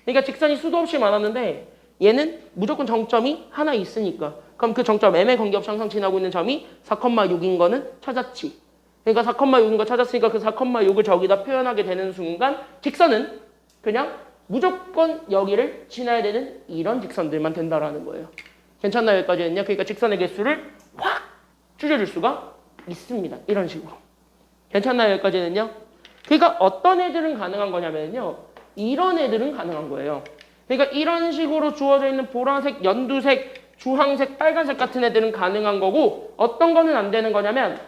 그러니까 직선이 수도 없이 많았는데 얘는 무조건 정점이 하나 있으니까 그럼 그 정점 M의 관계없이 항상 지나고 있는 점이 4,6인 거는 찾았지. 그러니까 4,6인 거 찾았으니까 그 4,6을 저기다 표현하게 되는 순간 직선은 그냥 무조건 여기를 지나야 되는 이런 직선들만 된다라는 거예요. 괜찮나요? 여기까지는요. 그러니까 직선의 개수를 확 줄여줄 수가 있습니다. 이런 식으로. 괜찮나요? 여기까지는요. 그러니까 어떤 애들은 가능한 거냐면요. 이런 애들은 가능한 거예요. 그러니까 이런 식으로 주어져 있는 보라색, 연두색, 주황색, 빨간색 같은 애들은 가능한 거고 어떤 거는 안 되는 거냐면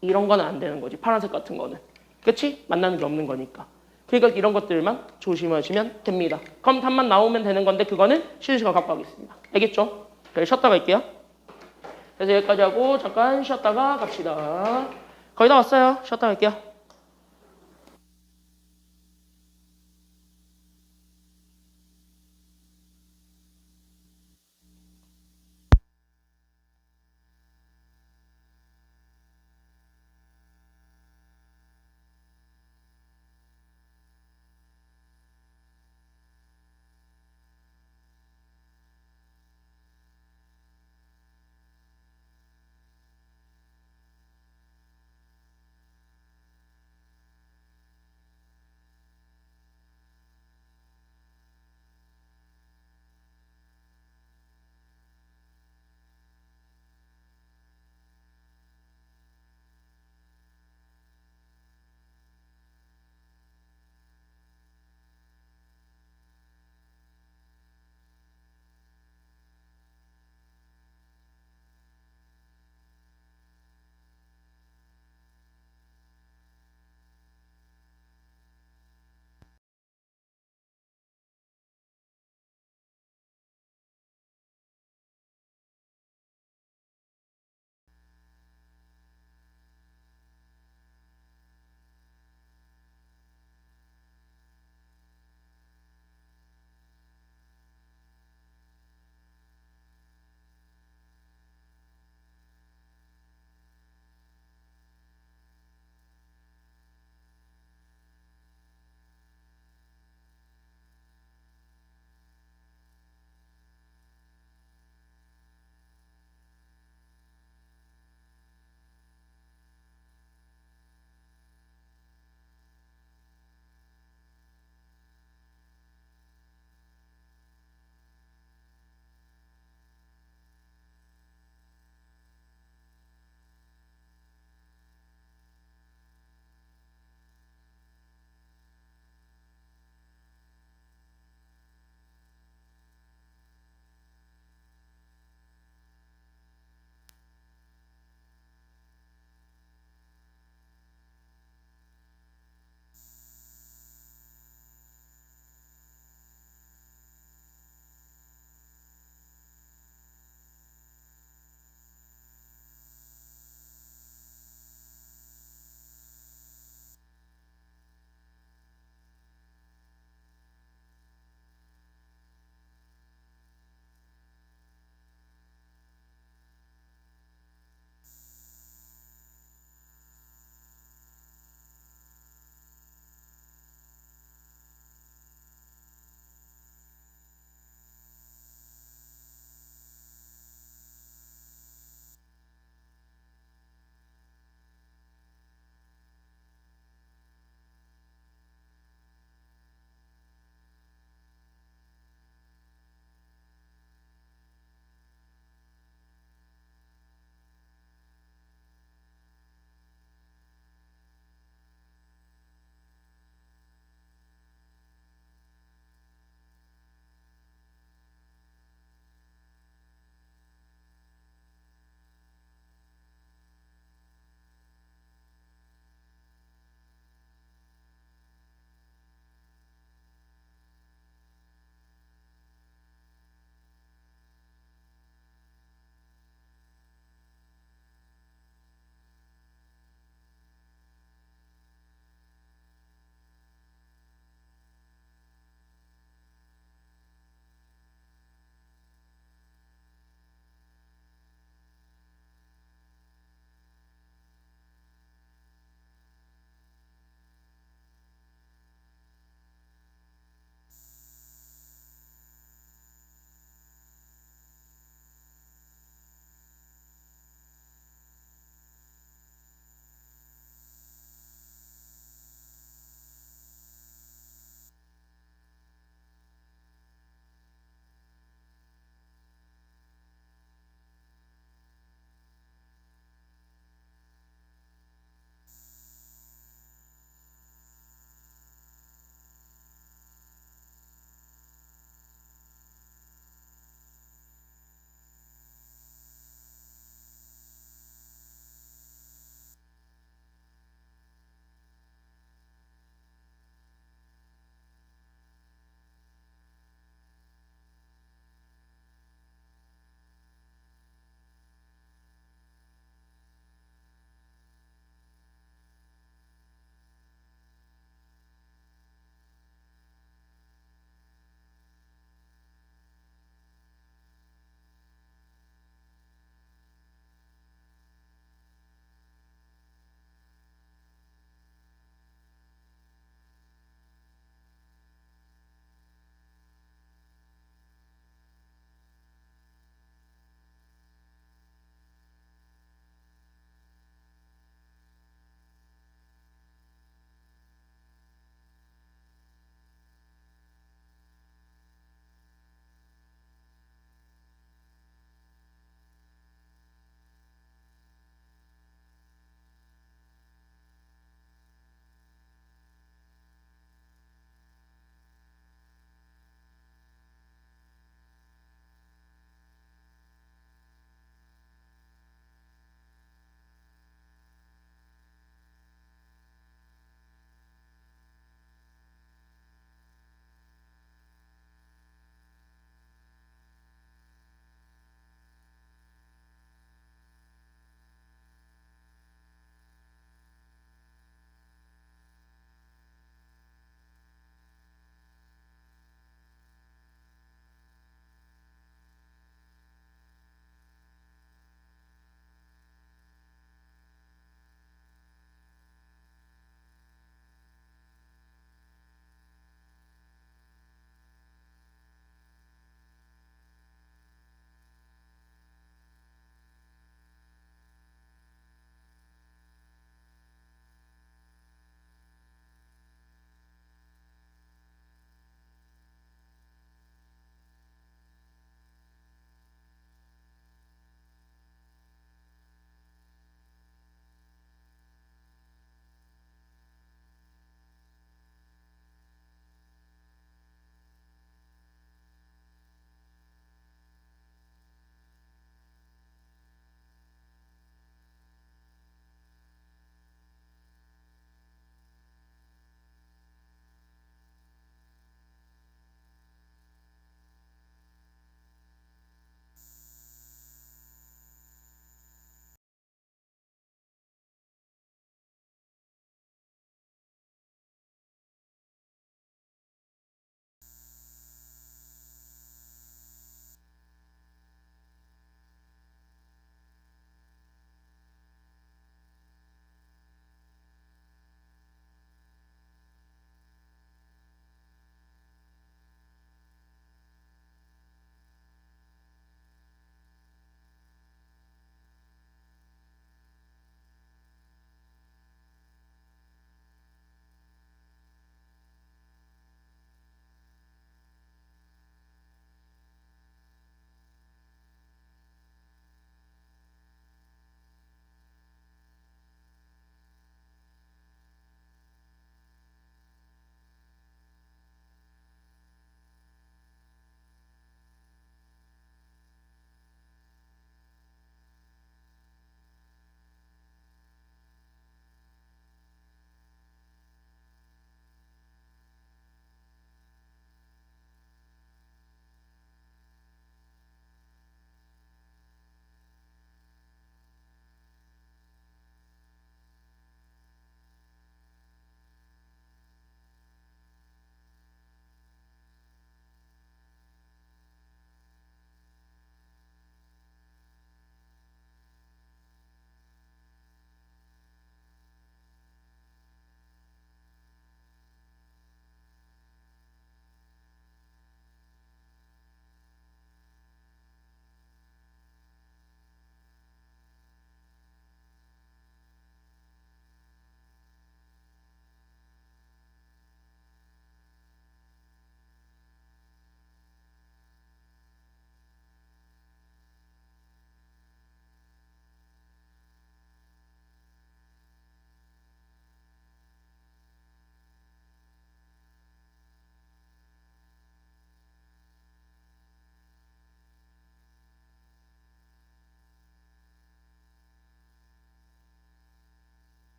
이런 거는 안 되는 거지. 파란색 같은 거는. 그치? 만나는 게 없는 거니까. 그러니까 이런 것들만 조심하시면 됩니다. 그럼 답만 나오면 되는 건데 그거는 쉬는 시간 갖고 하겠습니다. 알겠죠? 그래, 쉬었다 갈게요. 그래서 여기까지 하고 잠깐 쉬었다가 갑시다. 거의 다 왔어요. 쉬었다 갈게요.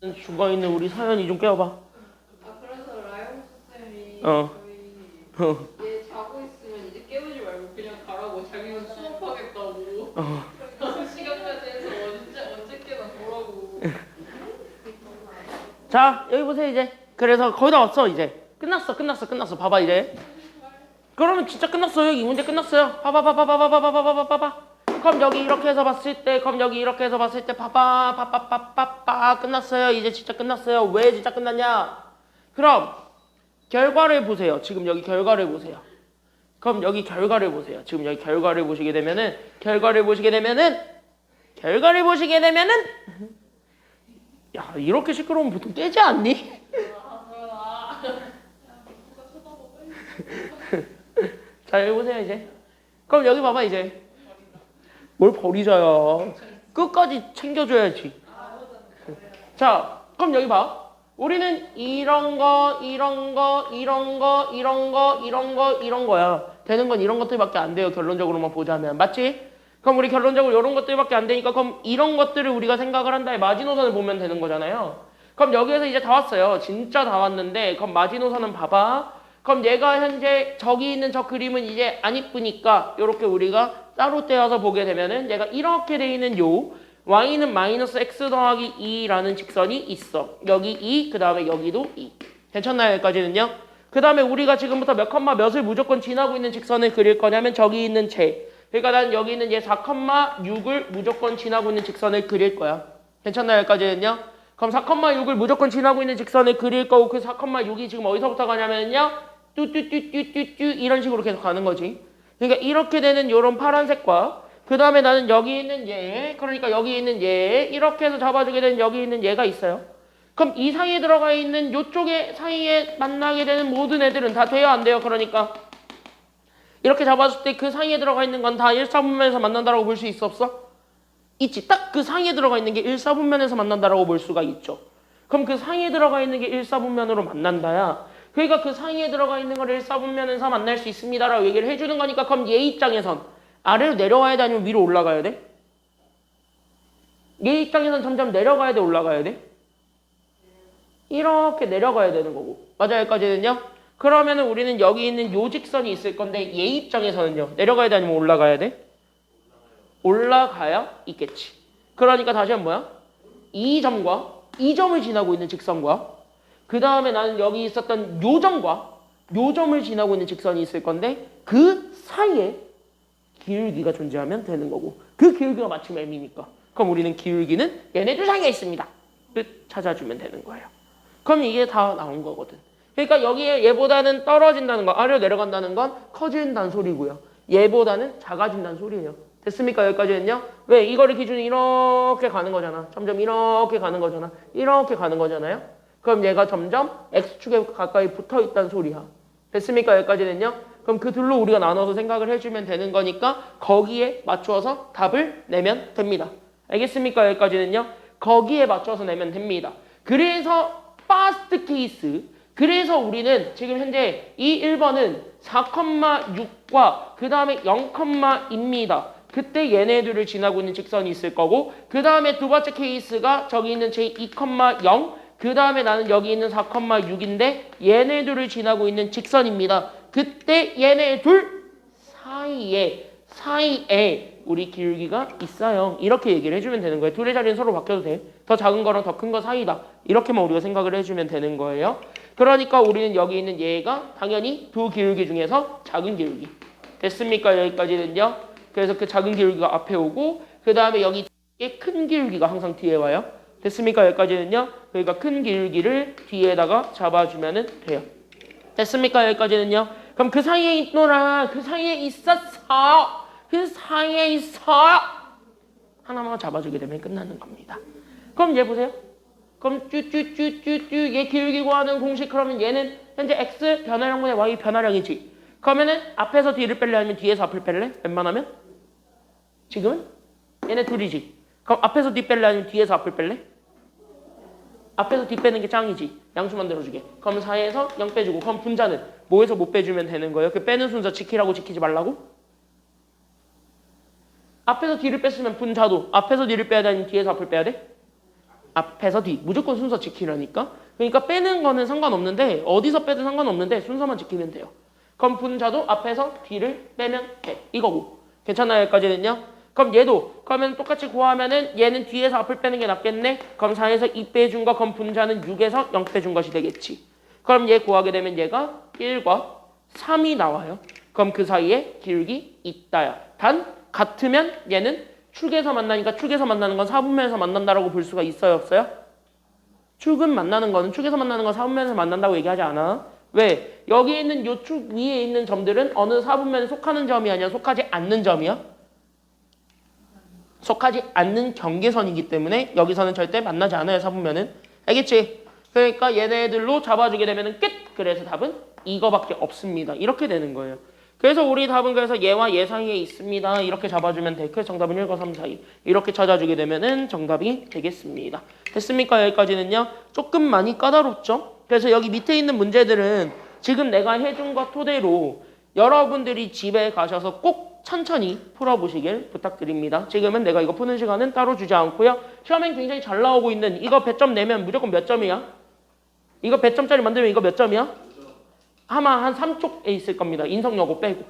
죽어있는 우리 서연이 좀 깨워봐. 아 그래서 라이온 쌤이 어. 저희 얘 자고 있으면 이제 깨우지 말고 그냥 가라고 자기는 수업하겠다고. 다섯 시간까지 해서 언제 깨나 보라고. 자 여기 보세요 이제. 그래서 거의 다 왔어 이제. 끝났어. 봐봐 이제. 그러면 진짜 끝났어요. 이 문제 끝났어요. 봐봐. 그럼 여기 이렇게 해서 봤을 때, 봐봐. 끝났어요. 이제 진짜 끝났어요. 왜 진짜 끝났냐? 그럼 결과를 보세요. 지금 여기 결과를 보세요. 그럼 여기 결과를 보세요. 지금 여기 결과를 보시게 되면은 야 이렇게 시끄러우면 보통 떼지 않니? 자 여기 보세요 이제. 그럼 여기 봐봐 이제. 뭘 버리자요. 끝까지 챙겨줘야지. 자 그럼 여기 봐. 우리는 이런 거야. 되는 건 이런 것들밖에 안 돼요. 결론적으로만 보자면. 맞지? 그럼 우리 결론적으로 이런 것들밖에 안 되니까 그럼 이런 것들을 우리가 생각을 한다에 마지노선을 보면 되는 거잖아요. 그럼 여기에서 이제 다 왔어요. 진짜 다 왔는데 그럼 마지노선은 봐봐. 그럼 얘가 현재 저기 있는 저 그림은 이제 안 이쁘니까 이렇게 우리가 따로 떼어서 보게 되면은 얘가 이렇게 돼 있는 요 y는 마이너스 x 더하기 2라는 직선이 있어. 여기 2, 그 다음에 여기도 2. 괜찮나요? 여기까지는요? 그 다음에 우리가 지금부터 몇 컴마 몇을 무조건 지나고 있는 직선을 그릴 거냐면 저기 있는 제. 그러니까 난 여기 있는 얘 4,6을 무조건 지나고 있는 직선을 그릴 거야. 괜찮나요? 여기까지는요? 그럼 4,6을 무조건 지나고 있는 직선을 그릴 거고 그 4,6이 지금 어디서부터 가냐면요? 뚜뚜뚜뚜뚜뚜 이런 식으로 계속 가는 거지. 그러니까 이렇게 되는 요런 파란색과 그 다음에 나는 여기 있는 얘, 그러니까 여기 있는 얘 이렇게 해서 잡아주게 되는 여기 있는 얘가 있어요. 그럼 이 사이에 들어가 있는 요쪽에 사이에 만나게 되는 모든 애들은 다 돼요? 안 돼요? 그러니까 이렇게 잡았을 때 그 사이에 들어가 있는 건 다 1사분면에서 만난다라고 볼 수 있어 없어? 있지. 딱 그 사이에 들어가 있는 게 1사분면에서 만난다라고 볼 수가 있죠. 그럼 그 사이에 들어가 있는 게 1사분면으로 만난다야. 그러니까 그 사이에 들어가 있는 걸 1사분면에서 만날 수 있습니다라고 얘기를 해주는 거니까 그럼 얘 입장에선 아래로 내려와야 돼? 아니면 위로 올라가야 돼? 얘 입장에선 점점 내려가야 돼? 올라가야 돼? 이렇게 내려가야 되는 거고. 맞아요? 여기까지는요? 그러면은 우리는 여기 있는 요 직선이 있을 건데 얘 입장에서는요. 내려가야 돼? 아니면 올라가야 돼? 올라가야 있겠지. 그러니까 다시 한번 뭐야? 이 점과 이 점을 지나고 있는 직선과 그 다음에 나는 여기 있었던 요 점과 요 점을 지나고 있는 직선이 있을 건데 그 사이에 기울기가 존재하면 되는 거고 그 기울기가 마침 M이니까 그럼 우리는 기울기는 얘네 둘 사이에 있습니다. 끝 찾아주면 되는 거예요. 그럼 이게 다 나온 거거든. 그러니까 여기에 얘보다는 떨어진다는 거 아래로 내려간다는 건 커진다는 소리고요. 얘보다는 작아진다는 소리예요. 됐습니까? 여기까지는요. 왜? 이거를 기준으로 이렇게 가는 거잖아. 점점 이렇게 가는 거잖아. 이렇게 가는 거잖아요. 그럼 얘가 점점 X축에 가까이 붙어있다는 소리야. 됐습니까? 여기까지는요. 그럼 그 둘로 우리가 나눠서 생각을 해주면 되는 거니까 거기에 맞추어서 답을 내면 됩니다. 알겠습니까? 여기까지는요. 거기에 맞춰서 내면 됩니다. 그래서 파스트 케이스. 그래서 우리는 지금 현재 이 1번은 4,6과 그 다음에 0,2입니다. 그때 얘네들을 지나고 있는 직선이 있을 거고 그 다음에 두 번째 케이스가 저기 있는 제 2,0 그 다음에 나는 여기 있는 4,6인데 얘네들을 지나고 있는 직선입니다. 그때 얘네 둘 사이에 우리 기울기가 있어요. 이렇게 얘기를 해주면 되는 거예요. 둘의 자리는 서로 바뀌어도 돼. 더 작은 거랑 더 큰 거 사이다. 이렇게만 우리가 생각을 해주면 되는 거예요. 그러니까 우리는 여기 있는 얘가 당연히 두 기울기 중에서 작은 기울기. 됐습니까? 여기까지는요. 그래서 그 작은 기울기가 앞에 오고 그 다음에 여기 큰 기울기가 항상 뒤에 와요. 됐습니까? 여기까지는요. 그러니까 큰 기울기를 뒤에다가 잡아주면 돼요. 됐습니까? 여기까지는요. 그럼 그 사이에 있노라. 그 사이에 있었어. 그 사이에 있어. 하나만 잡아주게 되면 끝나는 겁니다. 그럼 얘 보세요. 그럼 쭈쭈쭈쭈쭈 얘 기울기 구하는 공식 그러면 얘는 현재 x 변화량분의 y 변화량이지. 그러면은 앞에서 뒤를 뺄래 아니면 뒤에서 앞을 뺄래? 웬만하면? 지금은? 얘네 둘이지. 그럼 앞에서 뒤 뺄래 아니면 뒤에서 앞을 뺄래? 앞에서 뒤 빼는 게 짱이지. 양수 만들어주게. 그럼 4에서 0 빼주고 그럼 분자는 뭐에서 못 빼주면 되는 거예요? 그 빼는 순서 지키라고 지키지 말라고? 앞에서 뒤를 뺐으면 분자도 앞에서 뒤를 빼야 돼 아니면 뒤에서 앞을 빼야 돼? 앞에서 뒤. 무조건 순서 지키려니까. 그러니까 빼는 거는 상관없는데 어디서 빼도 상관없는데 순서만 지키면 돼요. 그럼 분자도 앞에서 뒤를 빼면 돼. 이거고. 괜찮나요? 여기까지는요? 그럼 얘도 그러면 똑같이 구하면은 얘는 뒤에서 앞을 빼는 게 낫겠네. 그럼 4에서 2 빼준 거 그럼 분자는 6에서 0 빼준 것이 되겠지. 그럼 얘 구하게 되면 얘가 1과 3이 나와요. 그럼 그 사이에 기울기 있다야. 단 같으면 얘는 축에서 만나니까 축에서 만나는 건 4분면에서 만난다라고 볼 수가 있어요? 없어요? 축은 만나는 거는 축에서 만나는 건 4분면에서 만난다고 얘기하지 않아. 왜? 여기 있는 요 축 위에 있는 점들은 어느 4분면에 속하는 점이 아니라 속하지 않는 점이야? 속하지 않는 경계선이기 때문에 여기서는 절대 만나지 않아요. 4분면은. 알겠지? 그러니까 얘네들로 잡아주게 되면 끝! 그래서 답은 이거밖에 없습니다. 이렇게 되는 거예요. 그래서 우리 답은 그래서 얘와 얘 사이에 있습니다. 이렇게 잡아주면 돼. 그래서 정답은 1과 3 사이. 이렇게 찾아주게 되면은 정답이 되겠습니다. 됐습니까? 여기까지는요. 조금 많이 까다롭죠? 그래서 여기 밑에 있는 문제들은 지금 내가 해준 것 토대로 여러분들이 집에 가셔서 꼭 천천히 풀어보시길 부탁드립니다. 지금은 내가 이거 푸는 시간은 따로 주지 않고요. 시험엔 굉장히 잘 나오고 있는 이거 100점 내면 무조건 몇 점이야? 이거 100점짜리 만들면 이거 몇 점이야? 아마 한 3쪽에 있을 겁니다. 인성여고 빼고.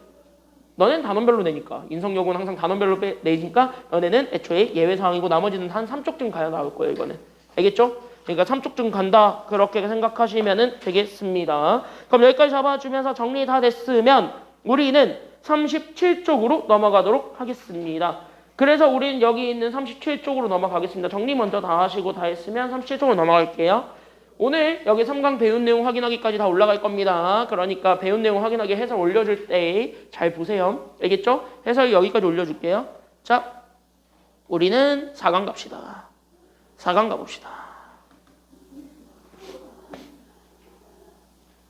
너넨 단원별로 내니까. 인성여고는 항상 단원별로 내니까 너네는 애초에 예외사항이고 나머지는 한 3쪽쯤 가야 나올 거예요. 이거는. 알겠죠? 그러니까 3쪽쯤 간다. 그렇게 생각하시면 되겠습니다. 그럼 여기까지 잡아주면서 정리 다 됐으면 우리는 37쪽으로 넘어가도록 하겠습니다. 그래서 우리는 여기 있는 37쪽으로 넘어가겠습니다. 정리 먼저 다 하시고 다 했으면 37쪽으로 넘어갈게요. 오늘 여기 3강 배운 내용 확인하기까지 다 올라갈 겁니다. 그러니까 배운 내용 확인하기 해설 올려줄 때 잘 보세요. 알겠죠? 해설 여기까지 올려줄게요. 자, 우리는 4강 갑시다. 4강 가봅시다.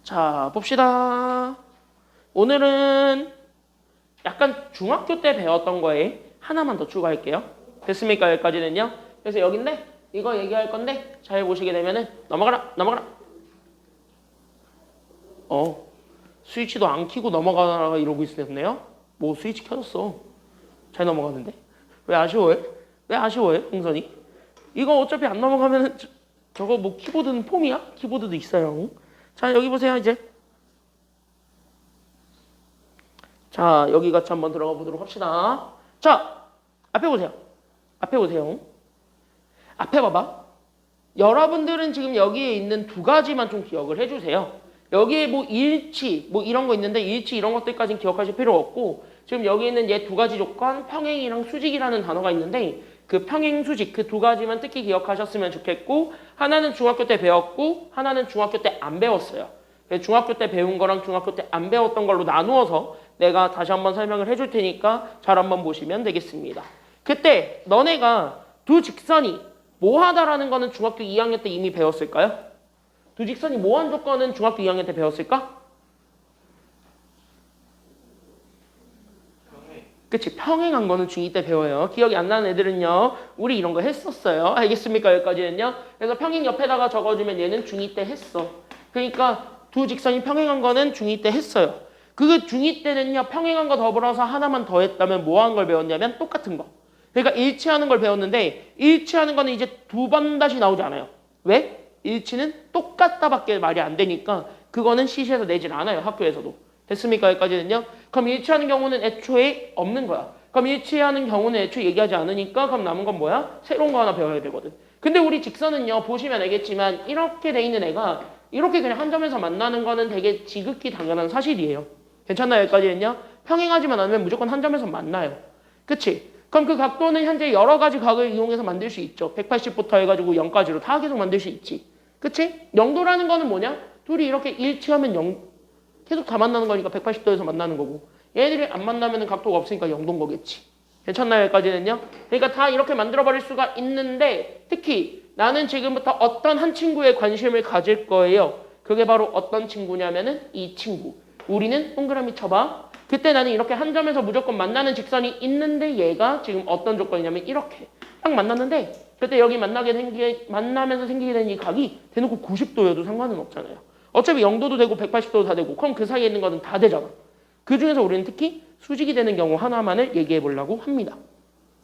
자, 봅시다. 오늘은 약간 중학교 때 배웠던 거에 하나만 더 추가할게요. 됐습니까? 여기까지는요. 그래서 여긴데 이거 얘기할 건데 잘 보시게 되면은 넘어가라. 스위치도 안 켜고 넘어가라 이러고 있었네요. 뭐 스위치 켜졌어. 잘 넘어가는데. 왜 아쉬워해? 왜 아쉬워해? 홍선이? 이거 어차피 안 넘어가면은 저거 뭐 키보드는 폼이야? 키보드도 있어요. 자, 여기 보세요 이제. 자, 여기 같이 한번 들어가 보도록 합시다. 자, 앞에 보세요. 앞에 보세요. 앞에 봐봐. 여러분들은 지금 여기에 있는 두 가지만 좀 기억을 해주세요. 여기에 뭐 일치, 뭐 이런 거 있는데 일치 이런 것들까지는 기억하실 필요 없고 지금 여기 있는 얘 두 가지 조건, 평행이랑 수직이라는 단어가 있는데 그 평행, 수직 그 두 가지만 특히 기억하셨으면 좋겠고 하나는 중학교 때 배웠고 하나는 중학교 때 안 배웠어요. 중학교 때 배운 거랑 중학교 때 안 배웠던 걸로 나누어서 내가 다시 한번 설명을 해줄 테니까 잘 한번 보시면 되겠습니다. 그때 너네가 두 직선이 뭐하다라는 거는 중학교 2학년 때 이미 배웠을까요? 두 직선이 뭐한 조건은 중학교 2학년 때 배웠을까? 그치, 평행한 거는 중2 때 배워요. 기억이 안 나는 애들은요, 우리 이런 거 했었어요. 알겠습니까? 여기까지는요. 그래서 평행 옆에다가 적어주면 얘는 중2 때 했어. 그러니까 두 직선이 평행한 거는 중2 때 했어요. 그 중2 때는요, 평행한 거 더불어서 하나만 더 했다면 뭐 한 걸 배웠냐면 똑같은 거. 그러니까 일치하는 걸 배웠는데 일치하는 거는 이제 두 번 다시 나오지 않아요. 왜? 일치는 똑같다밖에 말이 안 되니까 그거는 시시해서 내질 않아요. 학교에서도. 됐습니까? 여기까지는요. 그럼 일치하는 경우는 애초에 없는 거야. 그럼 일치하는 경우는 애초에 얘기하지 않으니까 그럼 남은 건 뭐야? 새로운 거 하나 배워야 되거든. 근데 우리 직선은요. 보시면 알겠지만 이렇게 돼 있는 애가 이렇게 그냥 한 점에서 만나는 거는 되게 지극히 당연한 사실이에요. 괜찮나요? 여기까지는요. 평행하지만 않으면 무조건 한 점에서 만나요. 그치? 그럼 그 각도는 현재 여러 가지 각을 이용해서 만들 수 있죠. 180부터 해가지고 0까지로 다 계속 만들 수 있지. 그치? 0도라는 거는 뭐냐? 둘이 이렇게 일치하면 0, 계속 다 만나는 거니까 180도에서 만나는 거고 얘네들이 안 만나면 각도가 없으니까 0도인 거겠지. 괜찮나요? 여기까지는요? 그러니까 다 이렇게 만들어버릴 수가 있는데 특히 나는 지금부터 어떤 한 친구에 관심을 가질 거예요. 그게 바로 어떤 친구냐면은 이 친구. 우리는 동그라미 쳐봐. 그때 나는 이렇게 한 점에서 무조건 만나는 직선이 있는데 얘가 지금 어떤 조건이냐면 이렇게 딱 만났는데 그때 여기 만나면서 생기게 된 이 각이 대놓고 90도여도 상관은 없잖아요. 어차피 0도도 되고 180도도 다 되고 그럼 그 사이에 있는 거는 다 되잖아. 그 중에서 우리는 특히 수직이 되는 경우 하나만을 얘기해 보려고 합니다.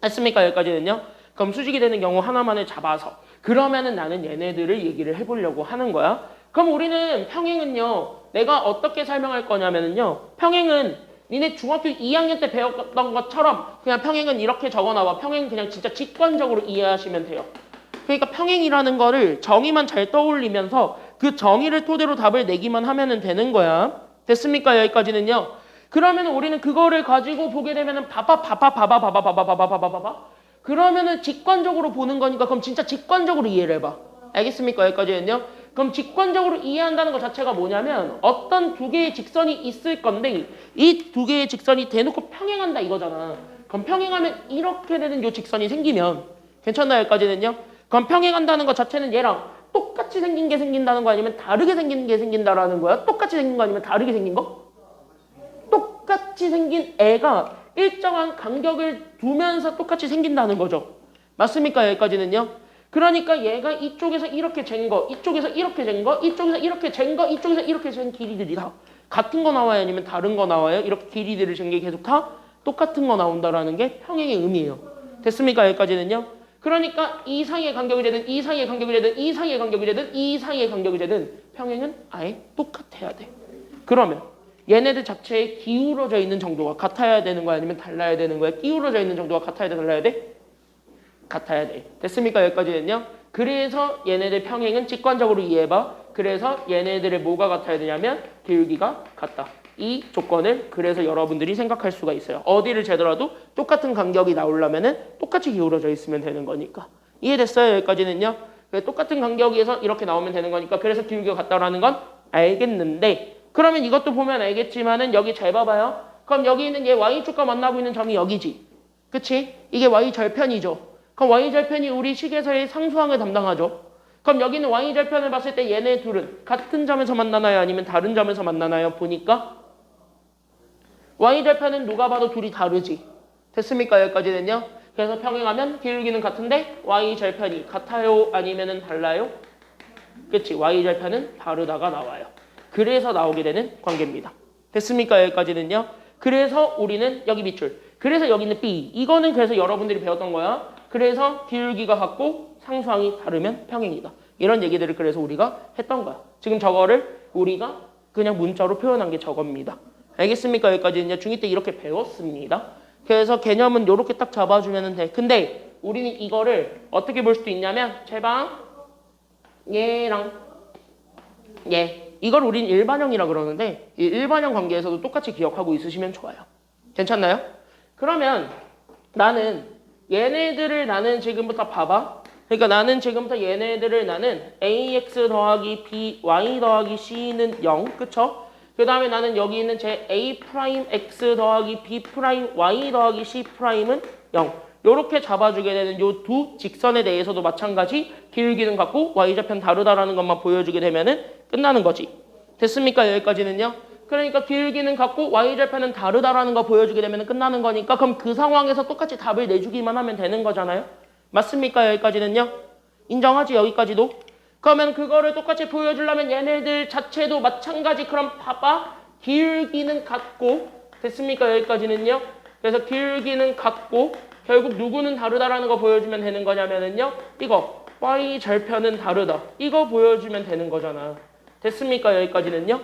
했습니까? 여기까지는요. 그럼 수직이 되는 경우 하나만을 잡아서 그러면은 나는 얘네들을 얘기를 해보려고 하는 거야. 그럼 우리는 평행은요. 내가 어떻게 설명할 거냐면은요. 평행은 니네 중학교 2학년 때 배웠던 것처럼 그냥 평행은 이렇게 적어놔봐. 평행 그냥 진짜 직관적으로 이해하시면 돼요. 그러니까 평행이라는 거를 정의만 잘 떠올리면서 그 정의를 토대로 답을 내기만 하면은 되는 거야. 됐습니까? 여기까지는요. 그러면 우리는 그거를 가지고 보게 되면은 봐봐. 그러면은 직관적으로 보는 거니까 그럼 진짜 직관적으로 이해를 해봐. 알겠습니까? 여기까지는요. 그럼 직관적으로 이해한다는 것 자체가 뭐냐면 어떤 두 개의 직선이 있을 건데 이 두 개의 직선이 대놓고 평행한다 이거잖아. 그럼 평행하면 이렇게 되는 요 직선이 생기면 괜찮나요? 여기까지는요. 그럼 평행한다는 것 자체는 얘랑 똑같이 생긴 게 생긴다는 거 아니면 다르게 생긴 게 생긴다라는 거야? 똑같이 생긴 거 아니면 다르게 생긴 거? 똑같이 생긴 애가 일정한 간격을 두면서 똑같이 생긴다는 거죠. 맞습니까? 여기까지는요. 그러니까 얘가 이쪽에서 이렇게 잰 거, 이쪽에서 이렇게 잰 거, 이쪽에서 이렇게 잰 거, 이쪽에서 이렇게 잰 길이들이 다 같은 거 나와요? 아니면 다른 거 나와요? 이렇게 길이들을 잰 게 계속 다 똑같은 거 나온다라는 게 평행의 의미예요. 됐습니까? 여기까지는요. 그러니까 이 사이의 간격이 되든 이 사이의 간격이 되든 이 사이의 간격이 되든 이 사이의 간격이 되든 평행은 아예 똑같아야 돼. 그러면 얘네들 자체에 기울어져 있는 정도가 같아야 되는 거야? 아니면 달라야 되는 거야? 기울어져 있는 정도가 같아야 돼? 달라야 돼? 같아야 돼. 됐습니까? 여기까지는요. 그래서 얘네들 평행은 직관적으로 이해해봐. 그래서 얘네들의 뭐가 같아야 되냐면 기울기가 같다. 이 조건을 그래서 여러분들이 생각할 수가 있어요. 어디를 재더라도 똑같은 간격이 나오려면은 똑같이 기울어져 있으면 되는 거니까. 이해됐어요? 여기까지는요. 똑같은 간격에서 이렇게 나오면 되는 거니까 그래서 기울기가 같다라는 건 알겠는데 그러면 이것도 보면 알겠지만은 여기 잘 봐봐요. 그럼 여기 있는 얘 y축과 만나고 있는 점이 여기지. 그치? 이게 y절편이죠. 그럼 y절편이 우리 식에서의 상수항을 담당하죠. 그럼 여기는 y절편을 봤을 때 얘네 둘은 같은 점에서 만나나요? 아니면 다른 점에서 만나나요? 보니까 y절편은 누가 봐도 둘이 다르지. 됐습니까? 여기까지는요. 그래서 평행하면 기울기는 같은데 y절편이 같아요? 아니면 달라요? 그치? y절편은 다르다가 나와요. 그래서 나오게 되는 관계입니다. 됐습니까? 여기까지는요. 그래서 우리는 여기 밑줄. 그래서 여기 있는 B. 이거는 그래서 여러분들이 배웠던 거야. 그래서 기울기가 같고 상수항이 다르면 평행이다. 이런 얘기들을 그래서 우리가 했던 거야. 지금 저거를 우리가 그냥 문자로 표현한 게 저겁니다. 알겠습니까? 여기까지는요. 중2 때 이렇게 배웠습니다. 그래서 개념은 이렇게 딱 잡아주면 돼. 근데 우리는 이거를 어떻게 볼 수도 있냐면 제방 얘랑 얘. 이걸 우린 일반형이라 그러는데 이 일반형 관계에서도 똑같이 기억하고 있으시면 좋아요. 괜찮나요? 그러면 나는 얘네들을 나는 지금부터 봐봐. 그러니까 나는 지금부터 얘네들을 나는 ax 더하기 b, y 더하기 c는 0. 그쵸? 그 다음에 나는 여기 있는 제 a 프라임 x 더하기 b 프라임 y 더하기 c 프라임은 0. 요렇게 잡아주게 되는 요 두 직선에 대해서도 마찬가지 기울기는 같고 y좌편 다르다라는 것만 보여주게 되면은 끝나는 거지. 됐습니까? 여기까지는요. 그러니까 기울기는 같고 y좌편은 다르다라는 거 보여주게 되면 끝나는 거니까 그럼 그 상황에서 똑같이 답을 내주기만 하면 되는 거잖아요. 맞습니까? 여기까지는요. 인정하지? 여기까지도. 그러면 그거를 똑같이 보여주려면 얘네들 자체도 마찬가지. 그럼 봐봐. 기울기는 같고 됐습니까? 여기까지는요. 그래서 기울기는 같고 결국 누구는 다르다라는 거 보여주면 되는 거냐면은요. 이거 y절편은 다르다. 이거 보여주면 되는 거잖아. 됐습니까? 여기까지는요.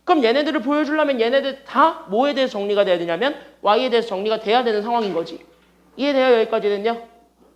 그럼 얘네들을 보여주려면 얘네들 다 뭐에 대해서 정리가 돼야 되냐면 y에 대해서 정리가 돼야 되는 상황인 거지. 이해돼요? 여기까지는요.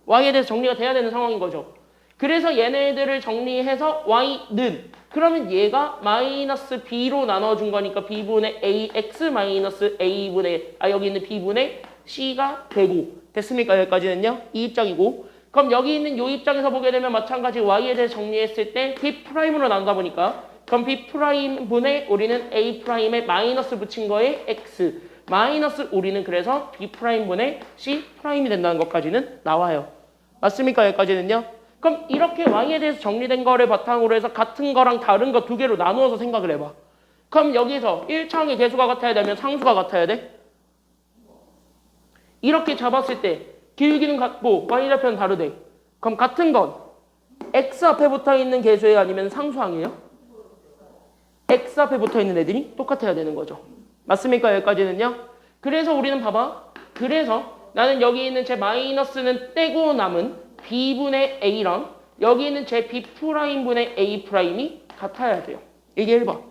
y에 대해서 정리가 돼야 되는 상황인 거죠. 그래서 얘네들을 정리해서 y는 그러면 얘가 마이너스 b로 나눠준 거니까 b분의 ax 마이너스 a분의 여기 있는 b분의 c가 되고 됐습니까? 여기까지는요. 이 입장이고 그럼 여기 있는 이 입장에서 보게 되면 마찬가지 y에 대해서 정리했을 때 b'으로 나누다 보니까 그럼 b'분의 우리는 a'에 마이너스 붙인 거에 x 마이너스 우리는 그래서 b'분의 c'이 된다는 것까지는 나와요. 맞습니까? 여기까지는요. 그럼 이렇게 y에 대해서 정리된 거를 바탕으로 해서 같은 거랑 다른 거 두 개로 나누어서 생각을 해봐. 그럼 여기서 1차항의 개수가 같아야 되면 상수가 같아야 돼? 이렇게 잡았을 때 기울기는 같고 y좌표는 다르대. 그럼 같은 건 x 앞에 붙어있는 개수예요? 아니면 상수항이에요? x 앞에 붙어있는 애들이 똑같아야 되는 거죠. 맞습니까? 여기까지는요. 그래서 우리는 봐봐. 그래서 나는 여기 있는 제 마이너스는 떼고 남은 b분의 a랑 여기 있는 제 b'분의 a'이 같아야 돼요. 이게 1번.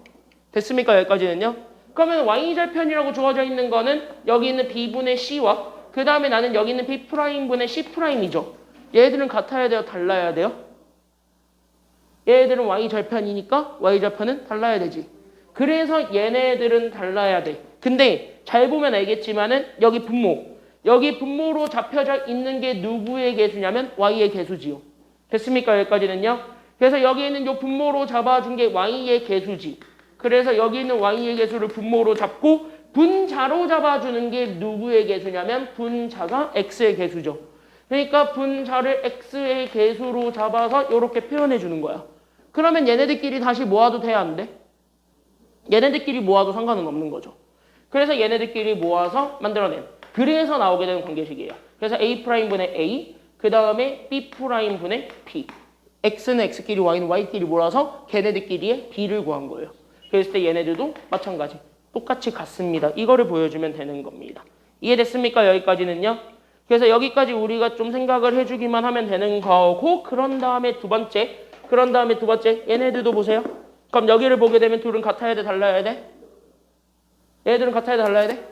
됐습니까? 여기까지는요? 그러면 y절편이라고 주어져 있는 거는 여기 있는 b분의 c와 그 다음에 나는 여기 있는 b'분의 c'이죠. 얘들은 같아야 돼요? 달라야 돼요? 얘들은 y절편이니까 y절편은 달라야 되지. 그래서 얘네들은 달라야 돼. 근데 잘 보면 알겠지만은 여기 분모. 여기 분모로 잡혀져 있는 게 누구의 개수냐면 y의 개수지요. 됐습니까? 여기까지는요. 그래서 여기 있는 요 분모로 잡아준 게 y의 개수지. 그래서 여기 있는 y의 개수를 분모로 잡고 분자로 잡아주는 게 누구의 개수냐면 분자가 x의 개수죠. 그러니까 분자를 x의 개수로 잡아서 이렇게 표현해 주는 거야. 그러면 얘네들끼리 다시 모아도 돼야 안 돼? 얘네들끼리 모아도 상관은 없는 거죠. 그래서 얘네들끼리 모아서 만들어낸. 그래서 나오게 되는 관계식이에요. 그래서 A'분의 A, 그 다음에 B'분의 B. X는 X끼리, Y는 Y끼리 몰아서 걔네들끼리의 B를 구한 거예요. 그랬을 때 얘네들도 마찬가지. 똑같이 같습니다. 이거를 보여주면 되는 겁니다. 이해됐습니까? 여기까지는요. 그래서 여기까지 우리가 좀 생각을 해주기만 하면 되는 거고 그런 다음에 두 번째 얘네들도 보세요. 그럼 여기를 보게 되면 둘은 같아야 돼? 달라야 돼? 얘들은 같아야 돼? 달라야 돼?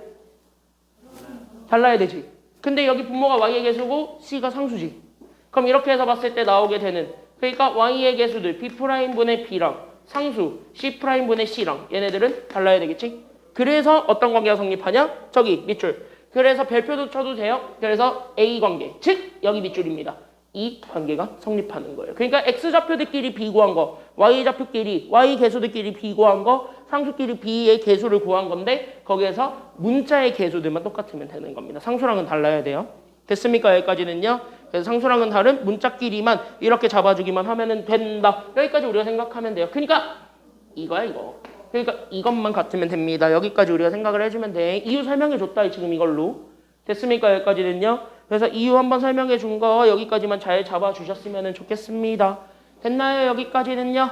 달라야 되지. 근데 여기 분모가 y의 개수고 c가 상수지. 그럼 이렇게 해서 봤을 때 나오게 되는 그러니까 y의 개수들 b'분의 b랑 상수 c'분의 c랑 얘네들은 달라야 되겠지. 그래서 어떤 관계가 성립하냐? 저기 밑줄. 그래서 별표도 쳐도 돼요. 그래서 A 관계, 즉 여기 밑줄입니다. 이 관계가 성립하는 거예요. 그러니까 X좌표들끼리 B 구한 거, Y좌표끼리, Y 개수들끼리 B 구한 거, 상수끼리 B의 개수를 구한 건데 거기에서 문자의 개수들만 똑같으면 되는 겁니다. 상수랑은 달라야 돼요. 됐습니까? 여기까지는요. 그래서 상수랑은 다른 문자끼리만 이렇게 잡아주기만 하면 된다. 여기까지 우리가 생각하면 돼요. 그러니까 이거야 이거. 그러니까 이것만 같으면 됩니다. 여기까지 우리가 생각을 해주면 돼. 이유 설명해줬다 지금 이걸로. 됐습니까? 여기까지는요. 그래서 이유 한번 설명해 준 거 여기까지만 잘 잡아주셨으면 좋겠습니다. 됐나요? 여기까지는요?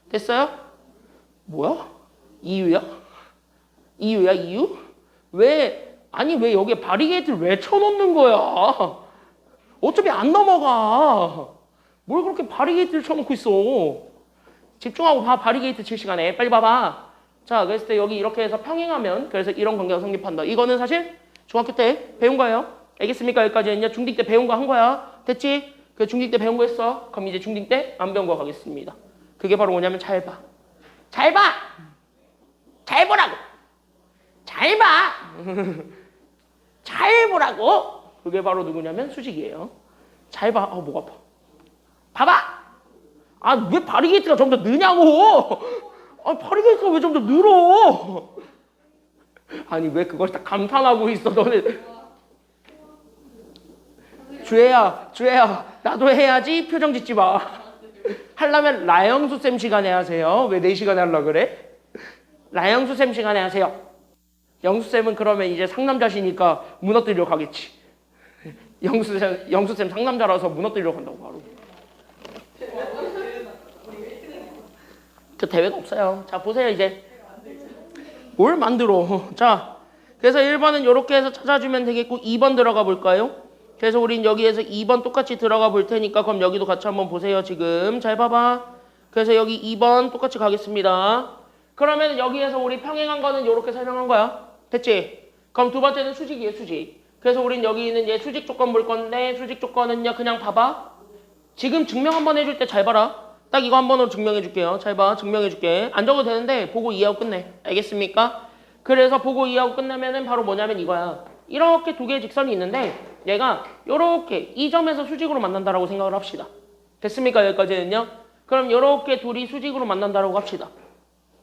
됐어요? 뭐야? 이유야? 이유? 왜? 아니 왜 여기에 바리게이트를 왜 쳐놓는 거야? 어차피 안 넘어가. 뭘 그렇게 바리게이트를 쳐놓고 있어? 집중하고 봐. 바리게이트 칠 시간에. 빨리 봐봐. 자, 그랬을 때 여기 이렇게 해서 평행하면 그래서 이런 관계가 성립한다. 이거는 사실 중학교 때 배운 거예요. 알겠습니까? 여기까지는요. 중딩 때 배운 거 한 거야. 됐지? 그 중딩 때 배운 거 했어. 그럼 이제 중딩 때 안 배운 거 가겠습니다. 그게 바로 뭐냐면 잘 봐. 잘 봐! 잘 보라고! 잘 봐! 잘 보라고! 그게 바로 누구냐면 수직이에요. 잘 봐. 목 아파. 봐봐! 아, 왜 바리게이트가 점점 느냐고! 아, 바리게이트가 왜 점점 늘어! 아니, 왜 그걸 다 감탄하고 있어, 너네. 주혜야, 나도 해야지. 표정 짓지 마. 하려면 라영수쌤 시간에 하세요. 왜 4시간에 하려고 그래? 라영수쌤 시간에 하세요. 영수쌤은 그러면 이제 상남자시니까 무너뜨리러 가겠지. 영수쌤 상남자라서 무너뜨리러 간다고 바로. 그 대회가 없어요. 자, 보세요, 이제. 뭘 만들어. 자, 그래서 1번은 이렇게 해서 찾아주면 되겠고 2번 들어가 볼까요? 그래서 우린 여기에서 2번 똑같이 들어가 볼 테니까 그럼 여기도 같이 한번 보세요. 지금 잘 봐봐. 그래서 여기 2번 똑같이 가겠습니다. 그러면 여기에서 우리 평행한 거는 이렇게 설명한 거야. 됐지? 그럼 두 번째는 수직이에요. 수직. 그래서 우린 여기 있는 얘 수직 조건 볼 건데 수직 조건은요. 그냥 봐봐. 지금 증명 한번 해줄 때 잘 봐라. 딱 이거 한 번으로 증명해 줄게요. 잘 봐. 증명해 줄게. 안 적어도 되는데 보고 이해하고 끝내. 알겠습니까? 그래서 보고 이해하고 끝내면은 바로 뭐냐면 이거야. 이렇게 두 개의 직선이 있는데 얘가 이렇게 이 점에서 수직으로 만난다라고 생각을 합시다. 됐습니까? 여기까지는요. 그럼 이렇게 둘이 수직으로 만난다라고 합시다.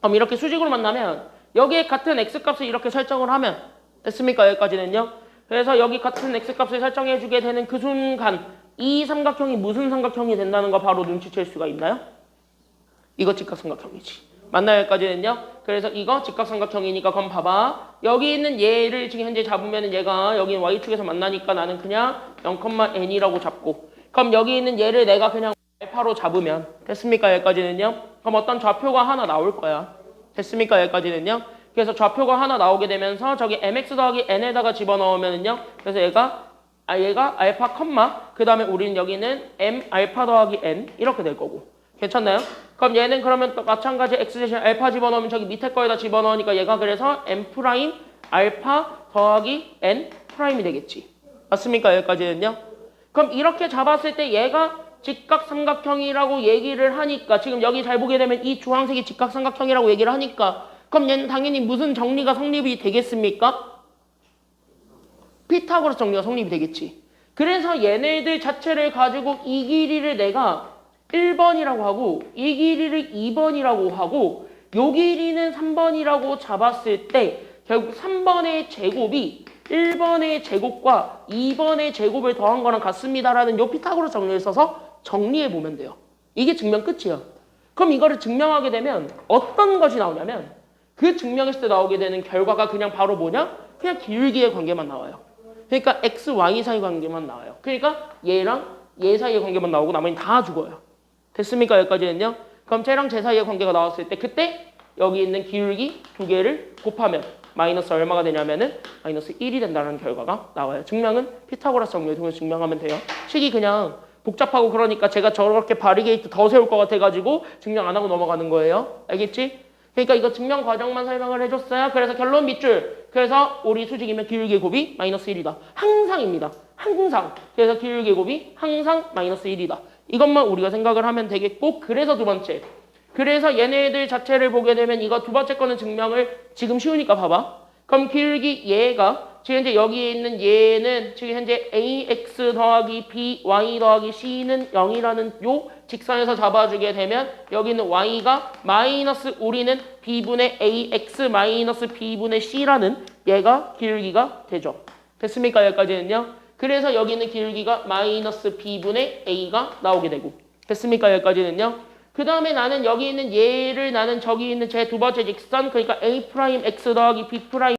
그럼 이렇게 수직으로 만나면 여기에 같은 x값을 이렇게 설정을 하면 됐습니까? 여기까지는요. 그래서 여기 같은 x값을 설정해 주게 되는 그 순간 이 삼각형이 무슨 삼각형이 된다는 거 바로 눈치챌 수가 있나요? 이거 직각삼각형이지. 맞나요? 여기까지는요. 그래서 이거 직각삼각형이니까 그럼 봐봐. 여기 있는 얘를 지금 현재 잡으면 얘가 여기 y축에서 만나니까 나는 그냥 0,n이라고 잡고 그럼 여기 있는 얘를 내가 그냥 알파로 잡으면 됐습니까? 여기까지는요. 그럼 어떤 좌표가 하나 나올 거야. 됐습니까? 여기까지는요. 그래서 좌표가 하나 나오게 되면서 저기 mx 더하기 n에다가 집어넣으면은요. 그래서 얘가 얘가 알파 컴마 그 다음에 우리는 여기는 m 알파 더하기 n 이렇게 될 거고 괜찮나요? 그럼 얘는 그러면 또 마찬가지 x 대신 알파 집어넣으면 저기 밑에 거에다 집어넣으니까 얘가 그래서 m 프라임 알파 더하기 n 프라임이 되겠지. 맞습니까? 여기까지는요. 그럼 이렇게 잡았을 때 얘가 직각삼각형이라고 얘기를 하니까 지금 여기 잘 보게 되면 이 주황색이 직각삼각형이라고 얘기를 하니까 그럼 얘는 당연히 무슨 정리가 성립이 되겠습니까? 피타고라스 정리가 성립이 되겠지. 그래서 얘네들 자체를 가지고 이 길이를 내가 1번이라고 하고 이 길이를 2번이라고 하고 요 길이는 3번이라고 잡았을 때 결국 3번의 제곱이 1번의 제곱과 2번의 제곱을 더한 거랑 같습니다라는 요 피타고라스 정리를 써서 정리해 보면 돼요. 이게 증명 끝이야. 그럼 이거를 증명하게 되면 어떤 것이 나오냐면 그 증명했을 때 나오게 되는 결과가 그냥 바로 뭐냐? 그냥 기울기의 관계만 나와요. 그러니까 x, y 사이 관계만 나와요. 그러니까 얘랑 얘 사이의 관계만 나오고 나머지는 다 죽어요. 됐습니까? 여기까지는요. 그럼 쟤랑 쟤 사이의 관계가 나왔을 때 그때 여기 있는 기울기 두 개를 곱하면 마이너스 얼마가 되냐면은 마이너스 1이 된다는 결과가 나와요. 증명은 피타고라스 정리를 통해서 증명하면 돼요. 식이 그냥 복잡하고 그러니까 제가 저렇게 바리게이트 더 세울 것 같아가지고 증명 안 하고 넘어가는 거예요. 알겠지? 그러니까 이거 증명 과정만 설명을 해줬어요. 그래서 결론 밑줄. 그래서 우리 수직이면 기울기의 곱이 마이너스 1이다. 항상입니다. 항상. 그래서 기울기의 곱이 항상 마이너스 1이다. 이것만 우리가 생각을 하면 되겠고 그래서 두 번째. 그래서 얘네들 자체를 보게 되면 이거 두 번째 거는 증명을 지금 쉬우니까 봐봐. 그럼 기울기 얘가 지금 현재 여기에 있는 얘는 지금 현재 ax 더하기 by 더하기 c는 0이라는 요 직선에서 잡아주게 되면 여기는 y가 마이너스 우리는 b분의 ax 마이너스 b분의 c라는 얘가 기울기가 되죠. 됐습니까? 여기까지는요. 그래서 여기는 기울기가 마이너스 b분의 a가 나오게 되고 됐습니까? 여기까지는요. 그 다음에 나는 여기 있는 얘를 나는 저기 있는 제 두 번째 직선 그러니까 a 프라임 x 더하기 b 프라임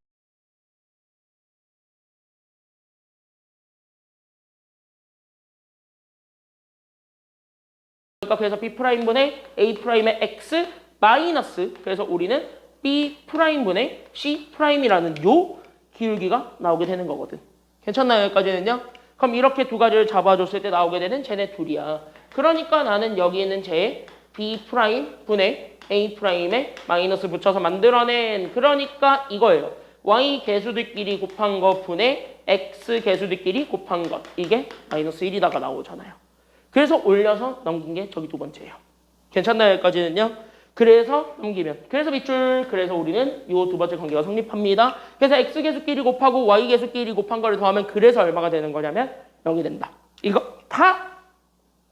그래서 B'분의 A'의 X 마이너스 그래서 우리는 B'분의 C'이라는 요 기울기가 나오게 되는 거거든. 괜찮나요? 여기까지는요? 그럼 이렇게 두 가지를 잡아줬을 때 나오게 되는 쟤네 둘이야. 그러니까 나는 여기 있는 쟤 B'분의 A'의 마이너스 붙여서 만들어낸 그러니까 이거예요. Y 개수들끼리 곱한 거 분의 X 개수들끼리 곱한 것 이게 마이너스 1이다가 나오잖아요. 그래서 올려서 넘긴 게 저기 두 번째예요. 괜찮나요? 여기까지는요? 그래서 넘기면 그래서 밑줄 그래서 우리는 이 두 번째 관계가 성립합니다. 그래서 x 개수끼리 곱하고 y 개수끼리 곱한 거를 더하면 그래서 얼마가 되는 거냐면 0이 된다. 이거 다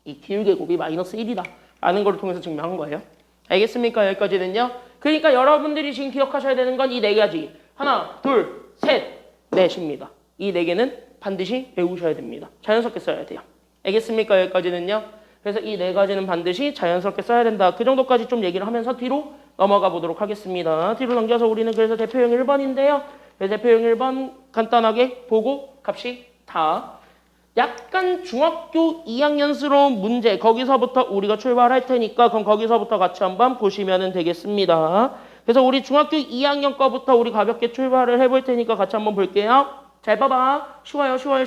이 기울기의 곱이 마이너스 1이다 라는 걸 통해서 증명한 거예요. 알겠습니까? 여기까지는요? 그러니까 여러분들이 지금 기억하셔야 되는 건 이 네 가지 하나, 둘, 셋, 넷입니다. 이 네 개는 반드시 외우셔야 됩니다. 자연스럽게 써야 돼요. 알겠습니까? 여기까지는요. 그래서 이 네 가지는 반드시 자연스럽게 써야 된다. 그 정도까지 좀 얘기를 하면서 뒤로 넘어가 보도록 하겠습니다. 뒤로 넘겨서 우리는 그래서 대표형 1번인데요. 대표형 1번 간단하게 보고 갑시다. 약간 중학교 2학년스러운 문제 거기서부터 우리가 출발할 테니까 그럼 거기서부터 같이 한번 보시면 되겠습니다. 그래서 우리 중학교 2학년 거부터 우리 가볍게 출발을 해볼 테니까 같이 한번 볼게요. 잘 봐봐. 쉬워요. 쉬워요.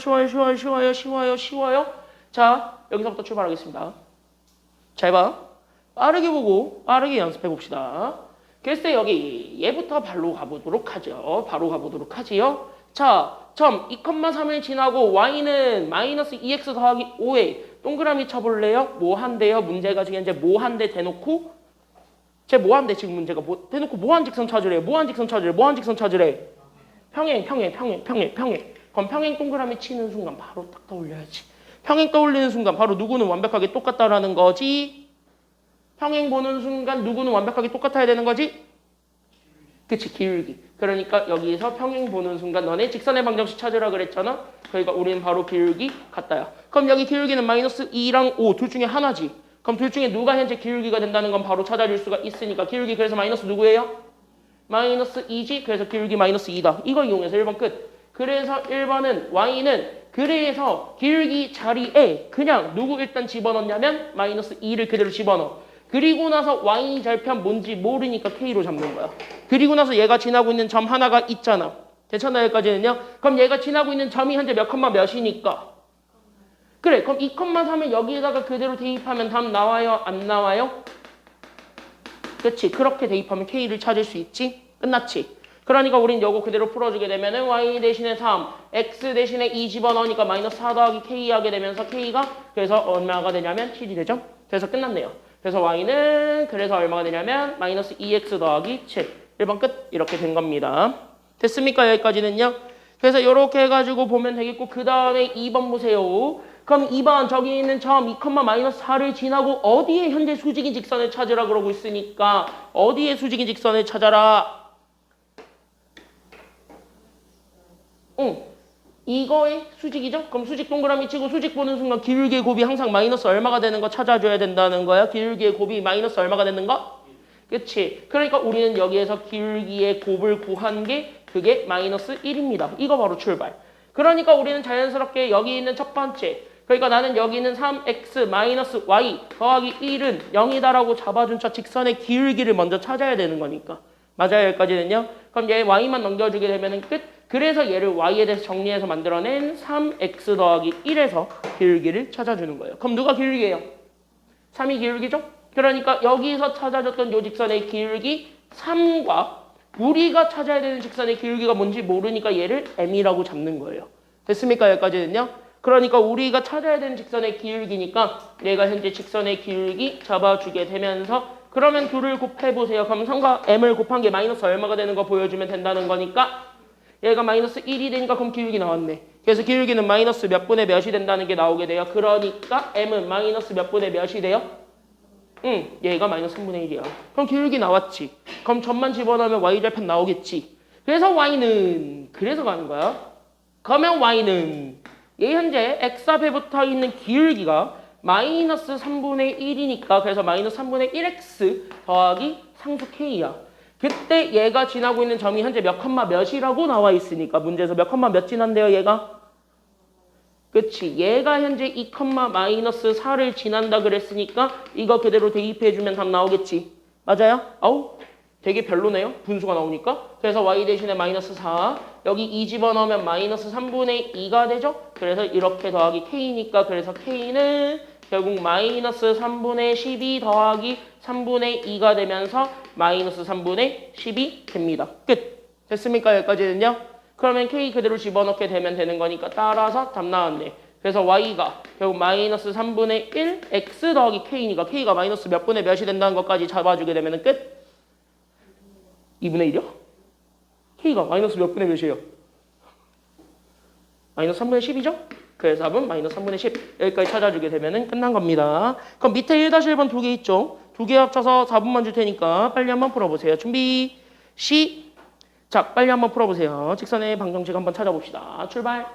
자, 여기서부터 출발하겠습니다. 잘 봐. 빠르게 보고 빠르게 연습해 봅시다. 글쎄 여기 얘부터 바로 가보도록 하지요. 자, 점 2,3을 지나고 y는 마이너스 2x 더하기 5에 동그라미 쳐볼래요? 뭐 한대요? 문제가 지금 이제 뭐 한대 대놓고 뭐 한대 지금 문제가 뭐 대놓고 뭐한 직선 찾으래? 평행. 그럼 평행 동그라미 치는 순간 바로 딱 떠올려야지. 평행 떠올리는 순간 바로 누구는 완벽하게 똑같다라는 거지. 평행 보는 순간 누구는 완벽하게 똑같아야 되는 거지. 그치, 기울기. 그러니까 여기서 평행 보는 순간 너네 직선의 방정식 찾으라 그랬잖아. 그러니까 우리는 바로 기울기 같다요. 그럼 여기 기울기는 마이너스 2랑 5 둘 중에 하나지. 그럼 둘 중에 누가 현재 기울기가 된다는 건 바로 찾아줄 수가 있으니까 기울기 그래서 마이너스 누구예요? 마이너스 2지. 그래서 기울기 마이너스 2다. 이거 이용해서 1번 끝. 그래서 1번은 y는 그래서 기울기 자리에 그냥 누구 일단 집어넣냐면 마이너스 2를 그대로 집어넣어. 그리고 나서 y 절편 뭔지 모르니까 k로 잡는 거야. 그리고 나서 얘가 지나고 있는 점 하나가 있잖아. 괜찮나요? 여기까지는요? 그럼 얘가 지나고 있는 점이 현재 몇 컴마 몇이니까? 그래, 그럼 2,3을 여기에다가 그대로 대입하면 답 나와요? 안 나와요? 그렇지. 그렇게 대입하면 K를 찾을 수 있지? 끝났지? 그러니까 우린 요거 그대로 풀어주게 되면은 Y 대신에 3, X 대신에 2 집어넣으니까 마이너스 4 더하기 K 하게 되면서 K가 그래서 얼마가 되냐면 7이 되죠? 그래서 끝났네요. 그래서 Y는 그래서 얼마가 되냐면 마이너스 2X 더하기 7. 1번 끝. 이렇게 된 겁니다. 됐습니까? 여기까지는요? 그래서 이렇게 해가지고 보면 되겠고 그 다음에 2번 보세요. 그럼 2번 저기 있는 점 2, 마이너스 4를 지나고 어디에 현재 수직인 직선을 찾으라 그러고 있으니까 어디에 수직인 직선을 찾아라. 이거의 수직이죠? 그럼 수직 동그라미 치고 수직 보는 순간 기울기의 곱이 항상 마이너스 얼마가 되는 거 찾아줘야 된다는 거야. 기울기의 곱이 마이너스 얼마가 되는 거? 그치? 그러니까 우리는 여기에서 기울기의 곱을 구한 게 그게 마이너스 1입니다. 이거 바로 출발. 그러니까 우리는 자연스럽게 여기 있는 첫 번째 그러니까 나는 여기 있는 3x 마이너스 y 더하기 1은 0이다라고 잡아준 저 직선의 기울기를 먼저 찾아야 되는 거니까. 맞아요? 여기까지는요? 그럼 얘 y만 넘겨주게 되면 끝. 그래서 얘를 y에 대해서 정리해서 만들어낸 3x 더하기 1에서 기울기를 찾아주는 거예요. 그럼 누가 기울기예요? 3이 기울기죠? 그러니까 여기서 찾아줬던 요 직선의 기울기 3과 우리가 찾아야 되는 직선의 기울기가 뭔지 모르니까 얘를 m이라고 잡는 거예요. 됐습니까? 여기까지는요? 그러니까 우리가 찾아야 되는 직선의 기울기니까 얘가 현재 직선의 기울기 잡아주게 되면서 그러면 둘을 곱해보세요. 그럼 3과 m을 곱한 게 마이너스 얼마가 되는 거 보여주면 된다는 거니까 얘가 마이너스 1이 되니까 그럼 기울기 나왔네. 그래서 기울기는 마이너스 몇 분의 몇이 된다는 게 나오게 돼요. 그러니까 m은 마이너스 몇 분의 몇이 돼요? 얘가 마이너스 3분의 1이야. 그럼 기울기 나왔지. 그럼 점만 집어넣으면 y절편 나오겠지. 그래서 y는 그래서 가는 거야. 그러면 y는 얘 현재 x 앞에 붙어 있는 기울기가 마이너스 3분의 1이니까 그래서 마이너스 3분의 1x 더하기 상수 k야. 그때 얘가 지나고 있는 점이 현재 몇 컴마 몇이라고 나와 있으니까 문제에서 몇 컴마 몇 지난대요 얘가? 그치. 얘가 현재 2 마이너스 4를 지난다 그랬으니까 이거 그대로 대입해주면 답 나오겠지. 맞아요? 아우 되게 별로네요. 분수가 나오니까. 그래서 y 대신에 마이너스 4 여기 2 집어넣으면 마이너스 3분의 2가 되죠. 그래서 이렇게 더하기 k니까 그래서 k는 결국 마이너스 3분의 12 더하기 3분의 2가 되면서 마이너스 3분의 10이 됩니다. 끝. 됐습니까? 여기까지는요? 그러면 k 그대로 집어넣게 되면 되는 거니까 따라서 답 나왔네. 그래서 y가 결국 마이너스 3분의 1 x 더하기 k니까 k가 마이너스 몇 분의 몇이 된다는 것까지 잡아주게 되면 끝. 2분의 1이요? k가 마이너스 몇 분의 몇이에요? 마이너스 3분의 10이죠? 그래서 답은 마이너스 3분의 10 여기까지 찾아주게 되면 끝난 겁니다. 그럼 밑에 1-1번 두 개 있죠? 두 개 합쳐서 4분만 줄 테니까 빨리 한번 풀어보세요. 준비 시작. 빨리 한번 풀어보세요. 직선의 방정식 한번 찾아봅시다. 출발.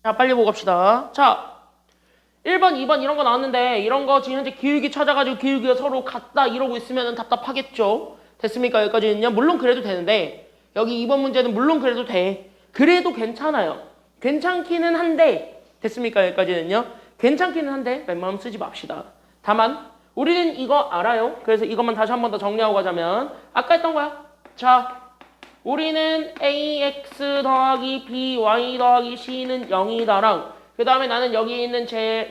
자, 빨리 보고 갑시다. 자, 1번, 2번 이런 거 나왔는데 이런 거 지금 현재 기울기 찾아가지고 기울기가 서로 같다 이러고 있으면 답답하겠죠? 됐습니까? 여기까지는요? 물론 그래도 되는데 여기 2번 문제는 물론 그래도 돼. 그래도 괜찮아요. 괜찮기는 한데 됐습니까? 여기까지는요? 괜찮기는 한데 웬만하면 쓰지 맙시다. 다만 우리는 이거 알아요. 그래서 이것만 다시 한 번 더 정리하고 가자면 아까 했던 거야. 자, 우리는 ax 더하기 by 더하기 c는 0이다랑 그 다음에 나는 여기 있는 제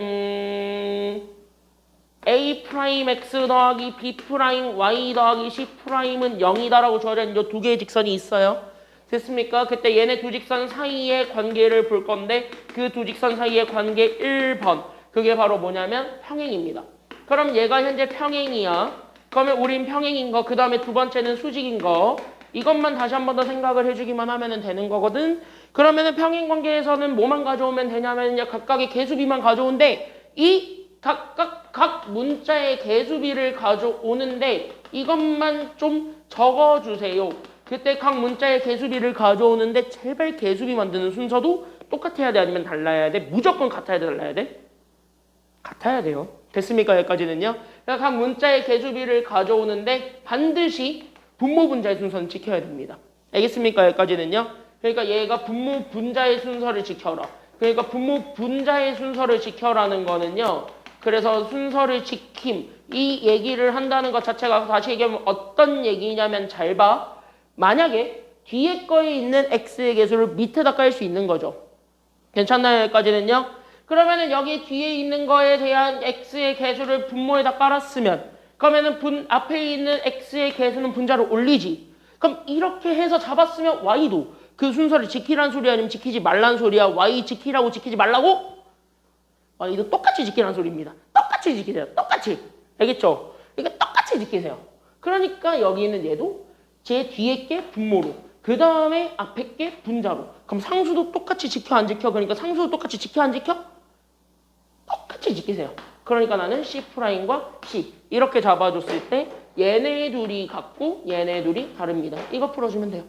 a 프라임 x 더하기 b 프라임 y 더하기 c 프라임은 0이다라고 주어져 있는 이 두 개의 직선이 있어요. 됐습니까? 그때 얘네 두 직선 사이의 관계를 볼 건데 그 두 직선 사이의 관계 1번 그게 바로 뭐냐면 평행입니다. 그럼 얘가 현재 평행이야. 그러면 우린 평행인 거 그 다음에 두 번째는 수직인 거 이것만 다시 한 번 더 생각을 해주기만 하면 되는 거거든. 그러면은 평행 관계에서는 뭐만 가져오면 되냐면요. 각각의 개수비만 가져오는데 이 각 문자의 개수비를 가져오는데 이것만 좀 적어주세요. 그때 각 문자의 개수비를 가져오는데 제발 개수비 만드는 순서도 똑같아야 돼? 아니면 달라야 돼? 무조건 같아야 돼? 달라야 돼? 같아야 돼요. 됐습니까? 여기까지는요. 그러니까 각 문자의 개수비를 가져오는데 반드시 분모 분자의 순서는 지켜야 됩니다. 알겠습니까? 여기까지는요. 그러니까 얘가 분모 분자의 순서를 지켜라. 그러니까 분모 분자의 순서를 지켜라는 거는요. 그래서 순서를 지킴 이 얘기를 한다는 것 자체가 다시 얘기하면 어떤 얘기냐면 잘 봐. 만약에 뒤에 거에 있는 x의 개수를 밑에다 깔 수 있는 거죠. 괜찮나요? 여기까지는요. 그러면은 여기 뒤에 있는 거에 대한 x의 개수를 분모에다 깔았으면 그러면은 앞에 있는 x의 개수는 분자를 올리지. 그럼 이렇게 해서 잡았으면 y도 그 순서를 지키란 소리야 아니면 지키지 말란 소리야? y 지키라고 지키지 말라고? y도 똑같이 지키란 소리입니다. 똑같이 지키세요. 똑같이. 알겠죠? 그러니까 똑같이 지키세요. 그러니까 여기 있는 얘도 제 뒤에 게 분모로 그 다음에 앞에 게 분자로 그럼 상수도 똑같이 지켜 안 지켜? 그러니까 상수도 똑같이 지켜 안 지켜? 똑같이 지키세요. 그러니까 나는 C'과 C 이렇게 잡아줬을 때 얘네 둘이 같고 얘네 둘이 다릅니다. 이거 풀어주면 돼요.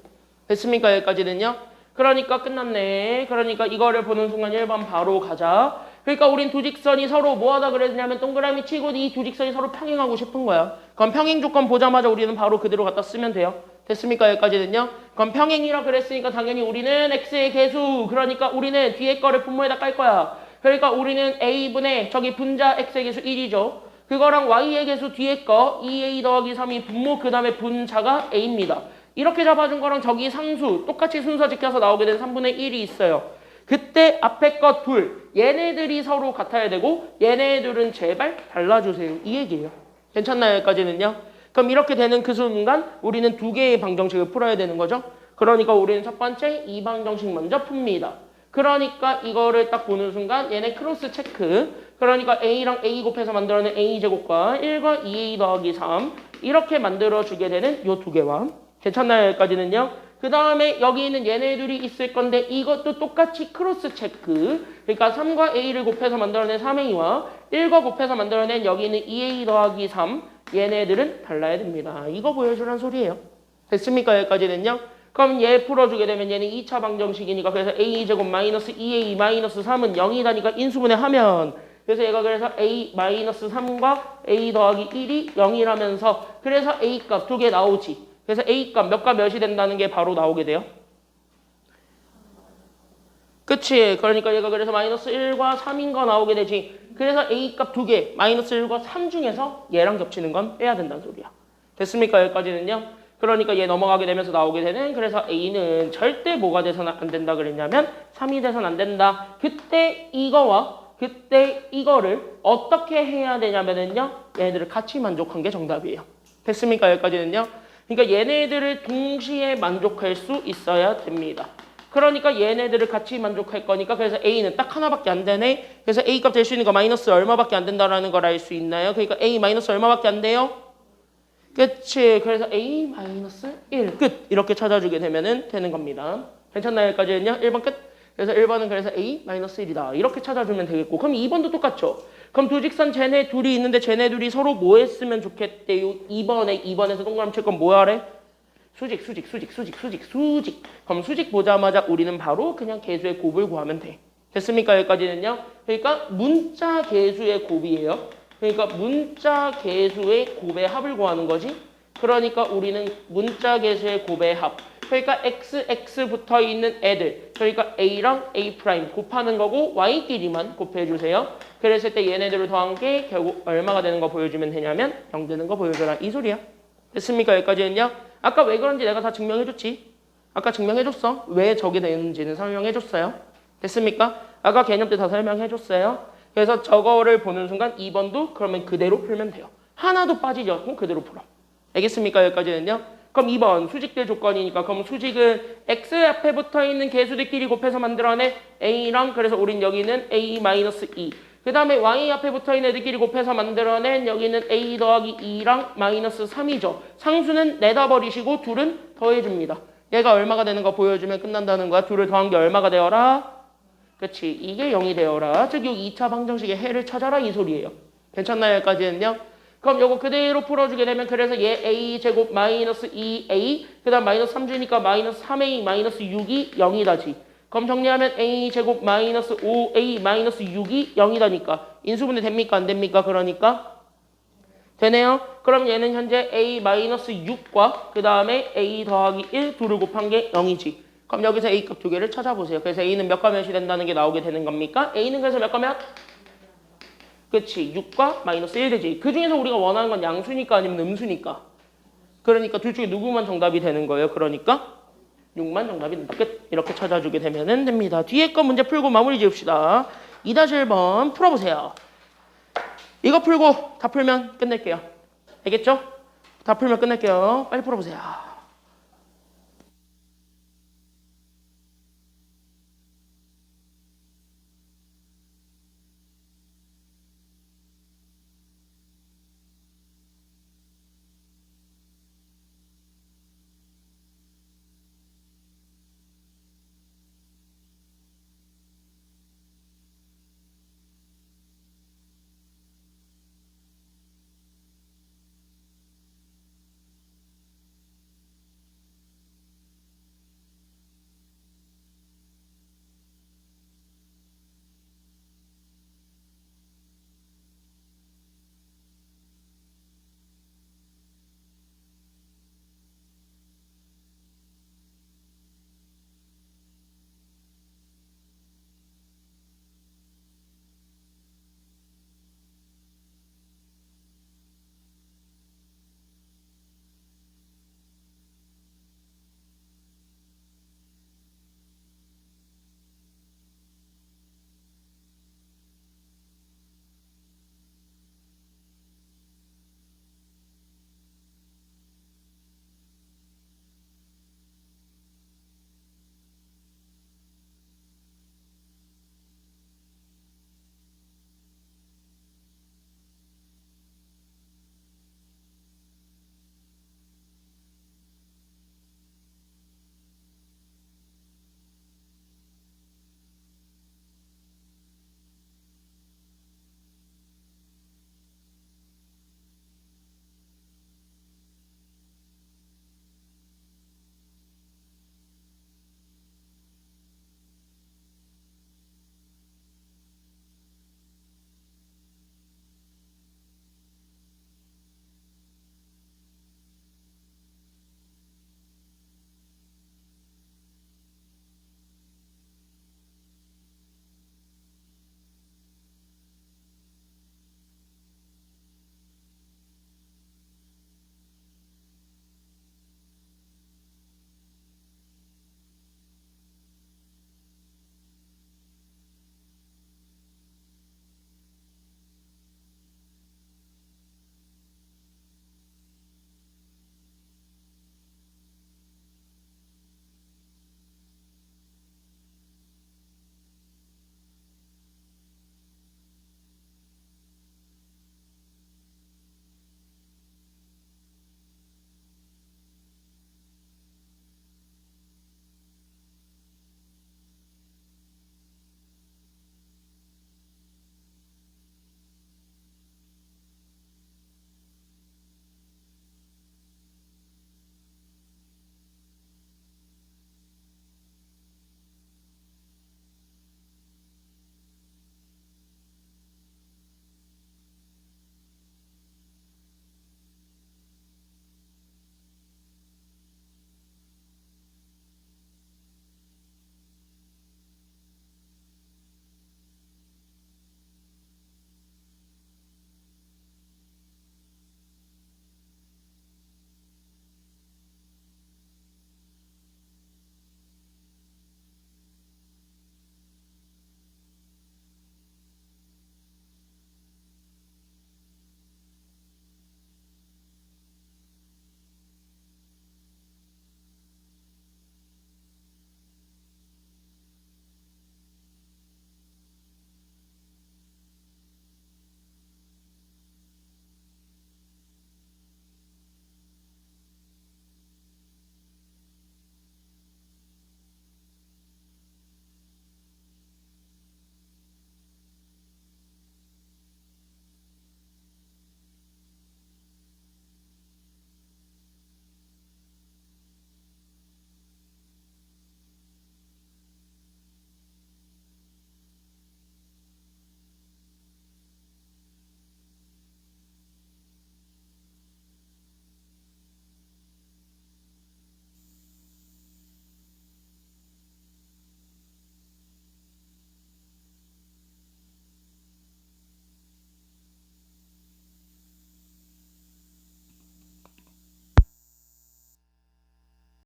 됐습니까? 여기까지는요. 그러니까 끝났네. 그러니까 이거를 보는 순간 1번 바로 가자. 그러니까 우린 두 직선이 서로 뭐 하다 그랬냐면 동그라미 치고 이 두 직선이 서로 평행하고 싶은 거야. 그럼 평행 조건 보자마자 우리는 바로 그대로 갖다 쓰면 돼요. 됐습니까? 여기까지는요. 그럼 평행이라 그랬으니까 당연히 우리는 x의 개수 그러니까 우리는 뒤에 거를 분모에다 깔 거야. 그러니까 우리는 a분의 저기 분자 x의 개수 1이죠. 그거랑 y의 개수 뒤에 거 2a 더하기 3이 분모 그 다음에 분자가 a입니다. 이렇게 잡아준 거랑 저기 상수 똑같이 순서 지켜서 나오게 된 3분의 1이 있어요. 그때 앞에 것 둘 얘네들이 서로 같아야 되고 얘네들은 제발 달라주세요. 이 얘기예요. 괜찮나요? 여기까지는요. 그럼 이렇게 되는 그 순간 우리는 두 개의 방정식을 풀어야 되는 거죠. 그러니까 우리는 첫 번째 이 방정식 먼저 풉니다. 그러니까 이거를 딱 보는 순간 얘네 크로스 체크 그러니까 a랑 a 곱해서 만들어낸 a제곱과 1과 2a 더하기 3 이렇게 만들어주게 되는 요 두 개와 괜찮나요? 여기까지는요. 그 다음에 여기 있는 얘네들이 있을 건데 이것도 똑같이 크로스 체크 그러니까 3과 a를 곱해서 만들어낸 3a와 1과 곱해서 만들어낸 여기 있는 2a 더하기 3 얘네들은 달라야 됩니다. 이거 보여주란 소리예요. 됐습니까? 여기까지는요. 그럼 얘 풀어주게 되면 얘는 2차 방정식이니까 그래서 a제곱 마이너스 2a 마이너스 3은 0이다니까 인수분해 하면 그래서 얘가 그래서 a 마이너스 3과 a 더하기 1이 0이라면서 그래서 a 값 두 개 나오지. 그래서 a 값 몇과 몇이 된다는 게 바로 나오게 돼요. 그치? 그러니까 얘가 그래서 마이너스 1과 3인 거 나오게 되지. 그래서 a 값 두 개 마이너스 1과 3 중에서 얘랑 겹치는 건 빼야 된다는 소리야. 됐습니까? 여기까지는요. 그러니까 얘 넘어가게 되면서 나오게 되는 그래서 a는 절대 뭐가 돼서는 안 된다 그랬냐면 3이 돼서는 안 된다. 그때 이거와 그때 이거를 어떻게 해야 되냐면은요. 얘네들을 같이 만족한 게 정답이에요. 됐습니까? 여기까지는요. 그러니까 얘네들을 동시에 만족할 수 있어야 됩니다. 그러니까 얘네들을 같이 만족할 거니까 그래서 a는 딱 하나밖에 안 되네. 그래서 a 값 될 수 있는 거 마이너스 얼마밖에 안 된다라는 걸 알 수 있나요? 그러니까 a 마이너스 얼마밖에 안 돼요? 그치. 그래서 a 마이너스 1 끝. 이렇게 찾아주게 되면은 되는 겁니다. 괜찮나요? 여기까지는요. 1번 끝. 그래서 1번은 그래서 a 마이너스 1이다. 이렇게 찾아주면 되겠고. 그럼 2번도 똑같죠. 그럼 두 직선 쟤네 둘이 있는데 쟤네 둘이 서로 뭐 했으면 좋겠대요? 2번에서 동그라미 칠 건 뭐 하래? 수직. 그럼 수직 보자마자 우리는 바로 그냥 개수의 곱을 구하면 돼. 됐습니까? 여기까지는요. 그러니까 문자 개수의 곱이에요. 그러니까 문자 개수의 곱의 합을 구하는 거지. 그러니까 우리는 문자 개수의 곱의 합. 그러니까 x 붙어 있는 애들. 그러니까 a랑 a' 곱하는 거고 y끼리만 곱해주세요. 그랬을 때 얘네들을 더한 게 결국 얼마가 되는 거 보여주면 되냐면 0 되는 거 보여줘라. 이 소리야. 됐습니까? 여기까지는요. 아까 왜 그런지 내가 다 증명해줬지. 아까 증명해줬어. 왜 저게 되는지는 설명해줬어요. 됐습니까? 아까 개념 때 다 설명해줬어요. 그래서 저거를 보는 순간 2번도 그러면 그대로 풀면 돼요. 하나도 빠지지 않고 그대로 풀어. 알겠습니까? 여기까지는요. 그럼 2번 수직될 조건이니까 그럼 수직은 x 앞에 붙어있는 개수들끼리 곱해서 만들어낸 a랑 그래서 우린 여기는 a-2 그 다음에 y 앞에 붙어있는 애들끼리 곱해서 만들어낸 여기는 a 더하기 2랑 마이너스 3이죠. 상수는 내다 버리시고 둘은 더해줍니다. 얘가 얼마가 되는 거 보여주면 끝난다는 거야. 둘을 더한 게 얼마가 되어라? 그치. 이게 0이 되어라. 즉, 이 2차 방정식의 해를 찾아라. 이 소리예요. 괜찮나요? 여기까지는요? 그럼 요거 그대로 풀어주게 되면 그래서 얘 a 제곱 마이너스 2a 그 다음 마이너스 3주니까 마이너스 3a 마이너스 6이 0이다지. 그럼 정리하면 a 제곱 마이너스 5a 마이너스 6이 0이다니까. 인수분해 됩니까? 안 됩니까? 그러니까 되네요. 그럼 얘는 현재 a 마이너스 6과 그 다음에 a 더하기 1 둘을 곱한 게 0이지. 그럼 여기서 a 값 두 개를 찾아보세요. 그래서 a는 몇 과 몇이 된다는 게 나오게 되는 겁니까? a는 그래서 몇 과 몇? 그치. 6과 마이너스 1 되지. 그 중에서 우리가 원하는 건 양수니까 아니면 음수니까. 그러니까 둘 중에 누구만 정답이 되는 거예요. 그러니까 6만 정답이 된다. 끝. 이렇게 찾아주게 되면 됩니다. 뒤에 거 문제 풀고 마무리 지읍시다. 2-1번 풀어보세요. 이거 풀고 다 풀면 끝낼게요. 알겠죠? 다 풀면 끝낼게요. 빨리 풀어보세요.